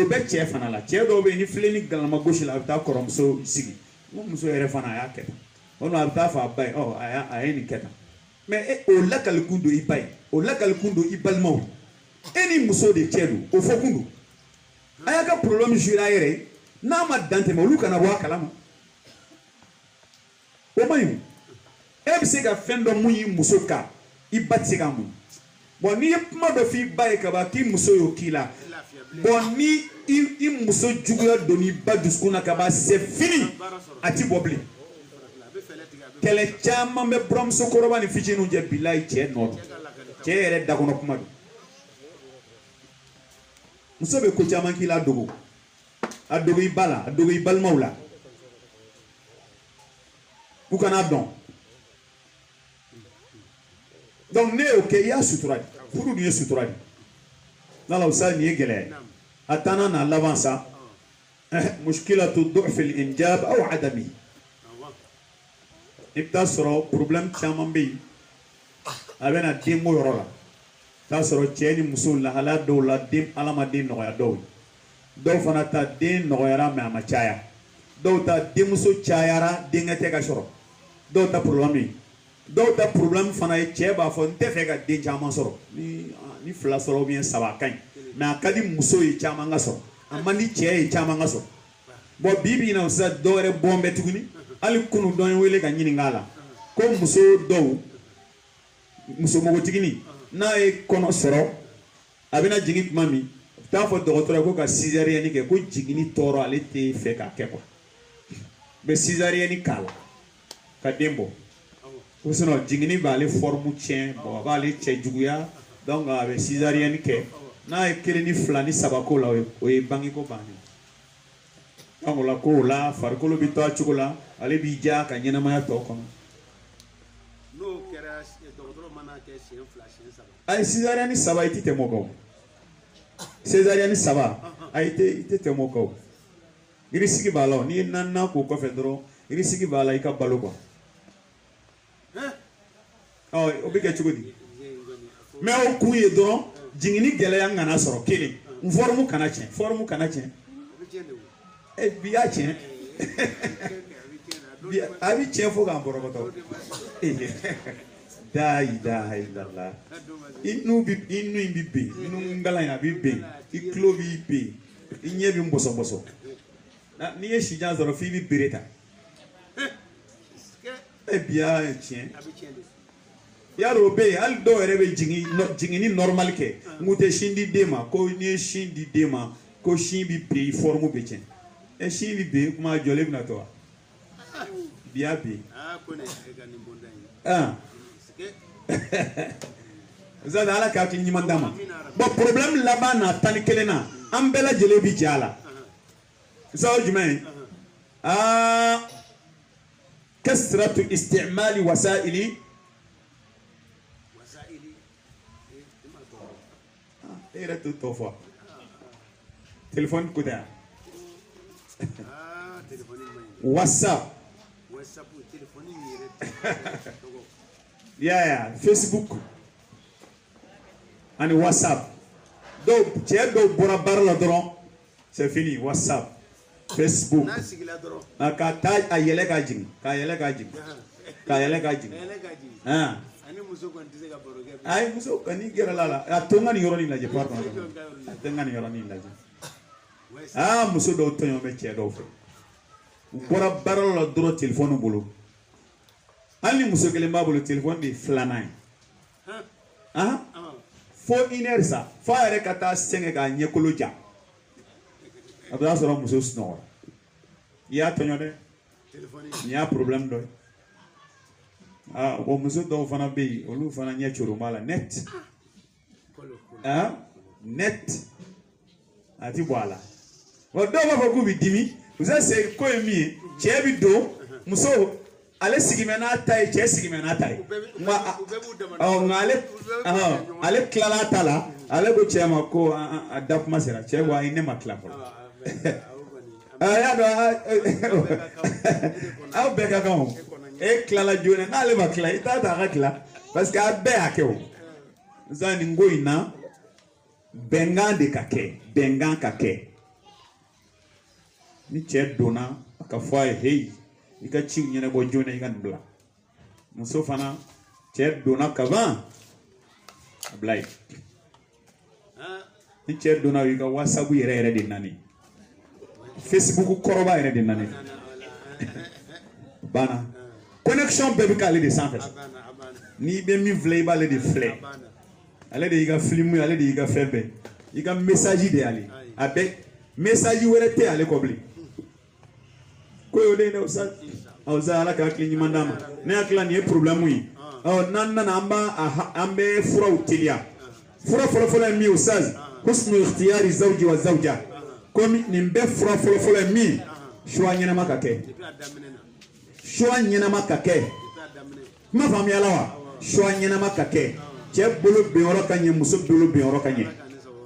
[SPEAKER 1] bɛ cɛ fana la cɛ dɔw bɛ yen ni filen ni galama gosi la a bɛ taa kɔrɔmuso sigi n ko muso yɛrɛ fana a y'a kɛ tan o la a bɛ taa fɔ a ba ye a ye nin kɛ tan mɛ o lakalikun don i ba ye o lakalikun don i balimaw e ni muso de cɛ don o fɔ kun don a y'a ka problème jouer a yɛrɛ ye n'a ma dan tɛmɛ olu kana bɔ a kalama o man ɲi e bɛ se ka fɛn dɔ mun y'i muso kan i ba tɛ se k'a mun bon n'i ye kuma dɔ f'i ba ye kaban k'i muso y'o k'i la bon ni i muso juguya don n'i ba dusukun na kaban c'est fini a ti bɔ bilen kɛlɛ caman bɛ buramuso kɔrɔba ni fitininw cɛ bilayi cɛ nɔ don cɛ yɛrɛ dakɔnɔ kuma don muso bɛ ko caman k'i la a dogo i ba la a dogo i balimaw la u kana dɔn donc ne y'o kɛ i y'a sutura de furu dun ye sutura de n'ala sa nin ye gɛlɛya ye a taana n'a laban sa mushkilatu du'f al-injab aw adami i bɛ taa sɔrɔ problème caman bɛ yen a bɛ na denko yɔrɔ la taa sɔrɔ cɛ ni muso lahalaya dɔw la den ala ma den nɔgɔya dɔw ye dɔw fana ta den nɔgɔyara mɛ a ma caya dɔw ta denmuso cayara denkɛ tɛ ka sɔrɔ dɔw ta problème ye dɔw ta problème fana ye cɛ b'a fɔ n tɛ fɛ ka den caman sɔrɔ ni fila sɔrɔ ou bien saba a ka ɲi mɛ a ka di muso ye caman ka sɔrɔ a man di cɛ ye caman ka sɔrɔ bon bi bi in na sisan dɔw yɛrɛ bɔn bɛ tuguni hali kunu dɔ ye wele ka ɲininka a la ko muso dɔw muso npogotigini n'a ye kɔnɔ sɔrɔ a bɛna jigin tuma min a bɛ taa fɔ dɔgɔtɔrɔ ye ko ka césarienne kɛ ko jigini tɔɔrɔ ale tɛ fɛ k'a kɛ quoi u bɛ césarienne k'a la ka den bɔ ko sinon jigini b'ale forme tiɲɛ bon a b'ale cɛ juguya donc a bɛ césarienne kɛ n'a ye kelen ni fila ni saba k'o la o ye bangeko bannen donc o la ko o la farikolo bɛ to a cogo la ale b'i diya ka ɲɛnamaya tɔ kɔnɔ.
[SPEAKER 2] n'o kɛra dɔgɔtɔrɔ mana kɛ siɲɛ fila siɲɛ saba.
[SPEAKER 1] ayi césarienne saba i tɛ tɛmɛ o kan o césarienne saba ayi i tɛ tɛmɛ o kan o risque b'a la o n'i ye naaninan k'o kɔfɛ dɔrɔn risque b'a la i ka balo quoi o bɛ kɛ cogo di mais o kun ye dɔrɔn jigini gɛlɛya kana sɔrɔ kelen forme kana tiɲɛ forme kana tiɲɛ bi y'a tiɲɛ a bɛ tiɲɛ fo k'an bɔrɔkɔtɔ da ilaha illallah i nu in bɛ ben i nu ngala in a bɛ ben i tulo b'i ben i ɲɛ bɛ bɔsɔbɔsɔ n'i ye sijan sɔrɔ f'i bɛ bere ta bi y'a tiɲɛ yarɔ o bɛ yen hali dɔw yɛrɛ bɛ jigini normal kɛ n kun tɛ sin di den ma ko n'i ye sin di den ma ko sin bɛ ben i forme bɛ tiɲɛ sin bɛ ben kuma jɔlen bɛna to wa bi y'a ben zan ala k'a hakili ɲuman d'a ma bon problème laban na 11 na an bɛɛ lajɛlen bi jɛ a la sabu jumɛn kasratu istimali wasaili e yɛrɛ to tɔ fɔ téléphone ko tɛ yan whatsapp yeah Facebook ani whatsapp dɔw cɛ dɔw bɔra baara la dɔrɔn c'est fini whatsapp Facebook ka taa a yɛlɛ ka jigin ka yɛlɛ ka jigin ka yɛlɛ ka jigin
[SPEAKER 2] ani muso kɔni tɛ se ka baro kɛ
[SPEAKER 1] ayi muso kɔni gɛrɛ la la a to n ka nin yɔrɔnin lajɛ pardon a to n ka nin yɔrɔnin lajɛ muso dɔw tɔɲɔ bɛ cɛ dɔw fɛ u bɔra baara la dɔrɔn téléphone bolo hali ni muso kelen b'a bolo téléphone de ye filanan ye fo 1 heure sa fo a yɛrɛ ka taa sɛgɛn k'a ɲɛkolo ja a bɛ taa sɔrɔ muso sunɔgɔra i y'a tɔɲɔ dɛ nin y'a problème dɔ ye bon muso dɔw fana bɛ yen olu fana ɲɛ coron b'a la net net a ti bɔ a la o do ba ko bi dimi usa se ko mi che bi do muso ale sigimena tay che sigimena tay ma ngale ale klala tala ale go che ma ko adap masera che wa ine makla ko ya do au beka ko e klala jone na le makla ita ta makla parce que abe akeo zani ngoina bengan de kake bengan kake ni che dona ka foi hey ika ci nyene bo jone ika ndla muso fana che dona kavan ablay ni che dona ika whatsapp yere de nani Facebook koroba yere de nani bana connexion bebe kale de sans ni be mi vle ba le de flé ale de ika film ale de ika febe ika message de ale abe message were te ale kobli ko yo de no sa aw za ala ka klini mandama ne akla ni problème yi aw nan nan amba ambe fura utilia fura fura mi usaz husnu ikhtiyari zawji wa zawja komi nimbe fura fura mi shwa nyina makake shwa nyina makake ma fami alawa shwa nyina makake che bolo be oro kanye muso bolo be oro kanye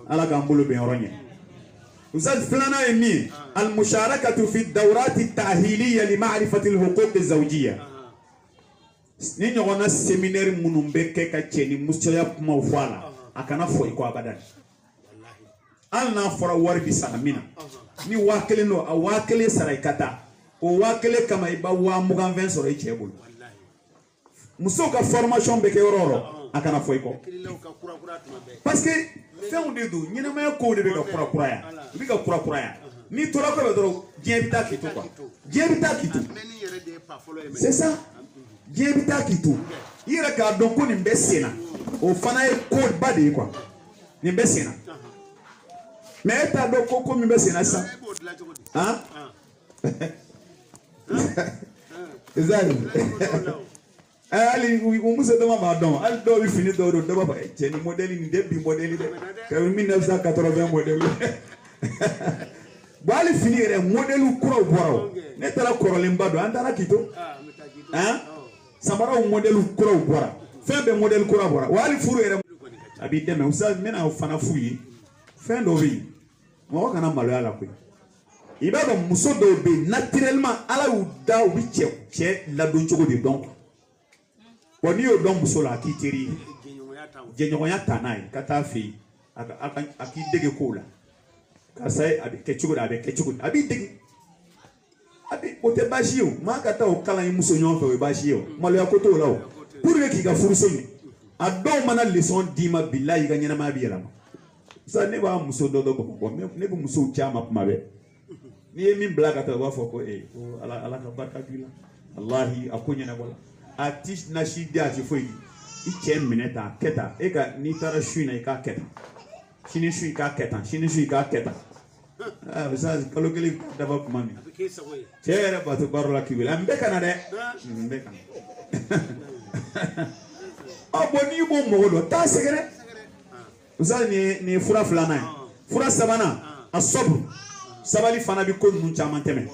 [SPEAKER 1] ala ka bolo be oro nye usaz flana emi المشاركة في الدورات التأهيلية لمعرفة الحقوق الزوجية. نيجي هنا سيمينار منومبك كتشيني مستوى موفالا أكنا فوي كوابدان. أنا فرا وربي سامينا. ni wakele no awakele saraikata o wakele kama iba wa mugan soro ichebul musoka formation beke ororo akana foiko parce que fɛnw de do ɲɛnamaya kow de bɛ ka kurakuraya u bɛ ka kurakuraya ni tora ko bɛ dɔrɔn diɲɛ bɛ taa k'i to quoi diɲɛ bɛ taa k'i to c'est ça diɲɛ bɛ taa k'i to i yɛrɛ k'a dɔn ko nin bɛ sen na o fana ye ko ba de ye quoi nin bɛ sen na mais e t'a dɔn ko min bɛ sen na sisan han exactly ali umuso dama ma don al do bi fini do do ba je ni modèle ni debut modèle de que 1980 modèle ba ali fini re modèle kuro boro ne tara korolen ba do andara kito hein samara modèle kuro boro fembe modèle kuro boro wa ali furu re abi deme usa mena fana fuyi fendo bi mo kana malo ala ko iba ba muso do be naturellement ala u da u bi che la don chogo de donc Wani yo don muso la ki teri jenyoya tanai kata fi aki dege ko la ka sai abi kechugo da abi kechugo abi dege abi ote bashi o ma kata o kala yi muso nyon fe we bashi o malo ya koto la o pour que ki ga furuso ni ado mana leçon dima billahi ga nyana ma bi yala sa ne ba muso do ko ne bu muso chama kuma be ni min blaga ta wa fo ko ala ka barka bila wallahi akunya na wala atish na shi dia ti foi i mineta keta e ka ni tara shuina i ka keta shini shui ka keta shini shui ka keta bisa kalau kali dapat mami chere batu barola kibila mbeka na de mbeka aboni bo modo ta segere bisa ni fura flana fura sabana asabr sabali fana bi ko nun chama teme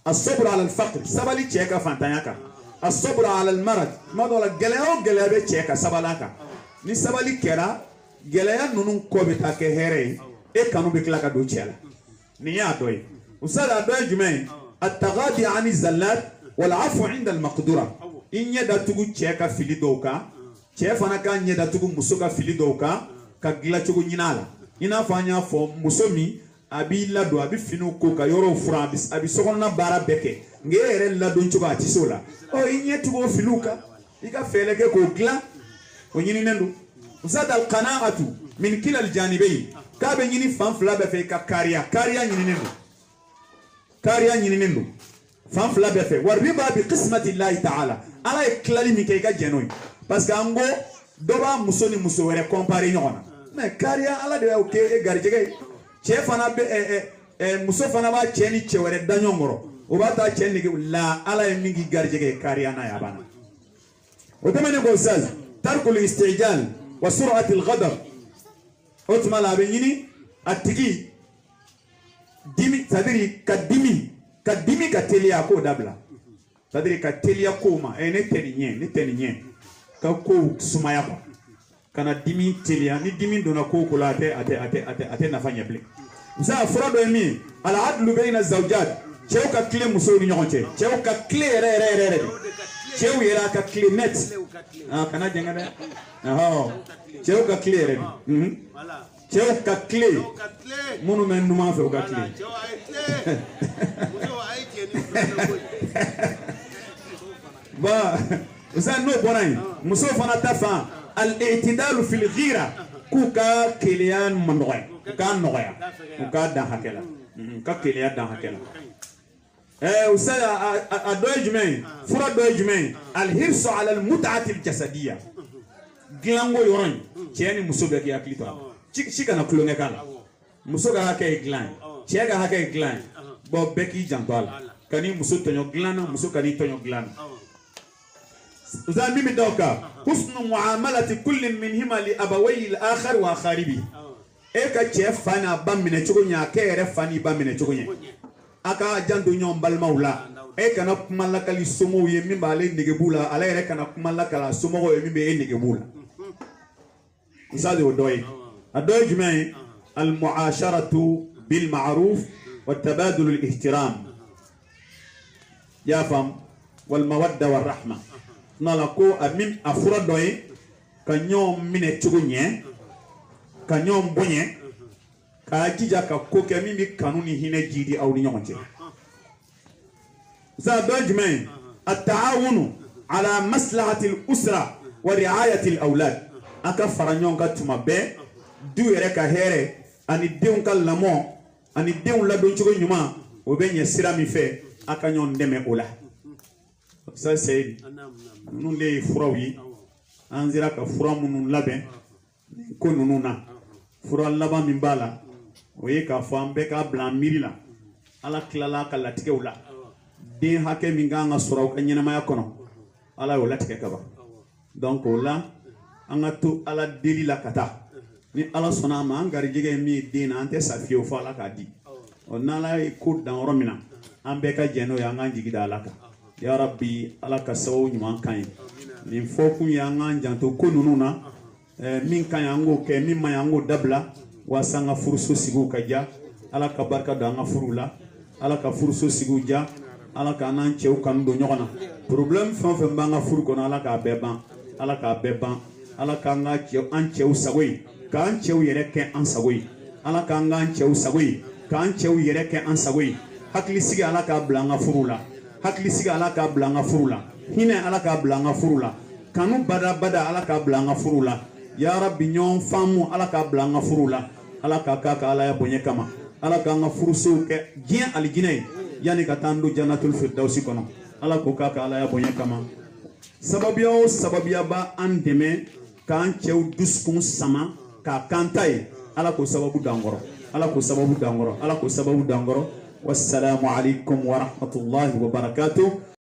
[SPEAKER 1] asabr ala alfaqr sabali cheka fantanyaka الصبر على المرض ما دولا غلاو غلابه تشيكا سبالاكا ني سبالي كيرا غلايا نونون كوبيتا كهيري اي كانوا بكلاكا دو تشيلا نيا دوي وصل ادوي جمعين التغاضي عن الزلات والعفو عند المقدره ان يدا تغو تشيكا فيلي دوكا تشيفانا كان يدا تغو مسوكا فيلي دوكا كغلا تغو نينالا ina fanya fo musomi abi lado abi finu ko ka yoro fura abi sokonna bara beke ngere la don chuba tisola o inye tugo filuka ika feleke ko gla o nyini nendu usada al qanaatu min kila al janibayn ka be nyini fam fla be fe ka kariya nyini nendu fam fla be fe war riba bi qismati allah ta'ala ala iklali mi ke ka jenoy parce que ango doba musoni muso were comparer nyona mais kariya ala de o ke e garjege chef ana be muso fana ba cheni chewere danyongoro o ba ta cheni la ala mingi garjege kariana ya bana o tamane ko saz tarkul istijal wa sur'at al-ghadab utma la benyini atigi dimi c'est-à-dire ka dimi ka telia ko dabla c'est-à-dire ka telia ko ma ne teni ka ko sumaya ko kana dimi telia ni dimi dona ko ko la ate na fanya ble za fura do mi ala adlu bayna zawjat cɛw ka tile musow ni ɲɔgɔn cɛ cɛw ka tile yɛrɛ de cɛw yɛrɛ ka tile net kana jɛngɛ dɛ cɛw ka tile yɛrɛ de cɛw ka tile minnu bɛ numan fɛ u ka tile ba usa n'o bɔra yen musow fana ta fan al-i'tidalu fil ghira k'u ka keleya man nɔgɔya u k'a nɔgɔya u k'a dan hakɛ la ka keleya dan hakɛ la وسأل أدوي جمعين فرد دوي جمعين الحرص على المتعة الجسدية جلانغو يورين تياني مسوبك يا كليتوا شيك أنا كلونة كلا مسوبك هكذا جلان شيك هكذا جلان بوبكي جانتوال كاني مسوب تنيو جلانا مسوب كاني تنيو جلان وزان ميمي دوكا حسن معاملة كل منهما لأبوي الآخر وأخاربه إيكا تشيف فانا بامنة تشوكونيا كيري فاني بامنة تشوكونيا aka janto ñom balmaw la e kana kuma la kali somo ye min ba le negebula ala yere kana kuma la kala somo ye min be e negebula isade o doy adoy jumay al muasharatu bil ma'ruf wa tabadul al ihtiram ya fam wal mawadda war rahma nala ko amin afura doy ka ñom mine tugo ñe ka ñom boñe ka jija ka ko ke min bi kanuni hine jidi aw ni ñonte za dajmen at-ta'awunu ala maslahati al-usra wa ri'ayati al-awlad aka faranyon ka tuma be du yere ka here ani deun ka lamo ani deun la don cigo nyuma o be nye sira mi fe aka nyon deme ola ça c'est nous les furawi anzira ka fura munun laben ko nununa fura laba min bala oye ka fambe ka blan mirila ala klala ka latike wala den hake min ganga sura ka nyina maya kono ala wala tike ka ba donc wala anga to ala deli la kata ni ala sona ma ngari jige mi den ante safio fa ala ka di onala ko dan romina ambe ka jeno ya nga jigida ala ka ya rabbi ala ka sawu nyuma kan ni foku ya nga janto ko nununa min kan yango ke min ma yango dabla wasanga furuso sigu kaja ala ka barka da nga furula ala ka furuso sigu ja ala ka nan cew kan do nyogona problème fon banga furu kono ala ka beban ala ka beban ala ka nga cew an cew sagoy ka an cew yere ke an sagoy ala ka nga an cew sagoy ka an cew yere ke an sagoy hakli sigi ala ka blanga furula hakli sigi ala ka blanga furula hine ala ka blanga furula kanu bada ala ka blanga furula ya rabbi nyon famu ala ka blanga furula ala ka kaka ala ya bonye kama ala ka nga furuso ke gien alijine yani katando jannatul firdausi kono ala ko kaka ala ya bonye kama sababiya ba andeme kan cew duskun sama ka kantai ala ko sababu dangoro ala ko sababu dangoro ala ko sababu dangoro wassalamu alaikum wa rahmatullahi wa barakatuh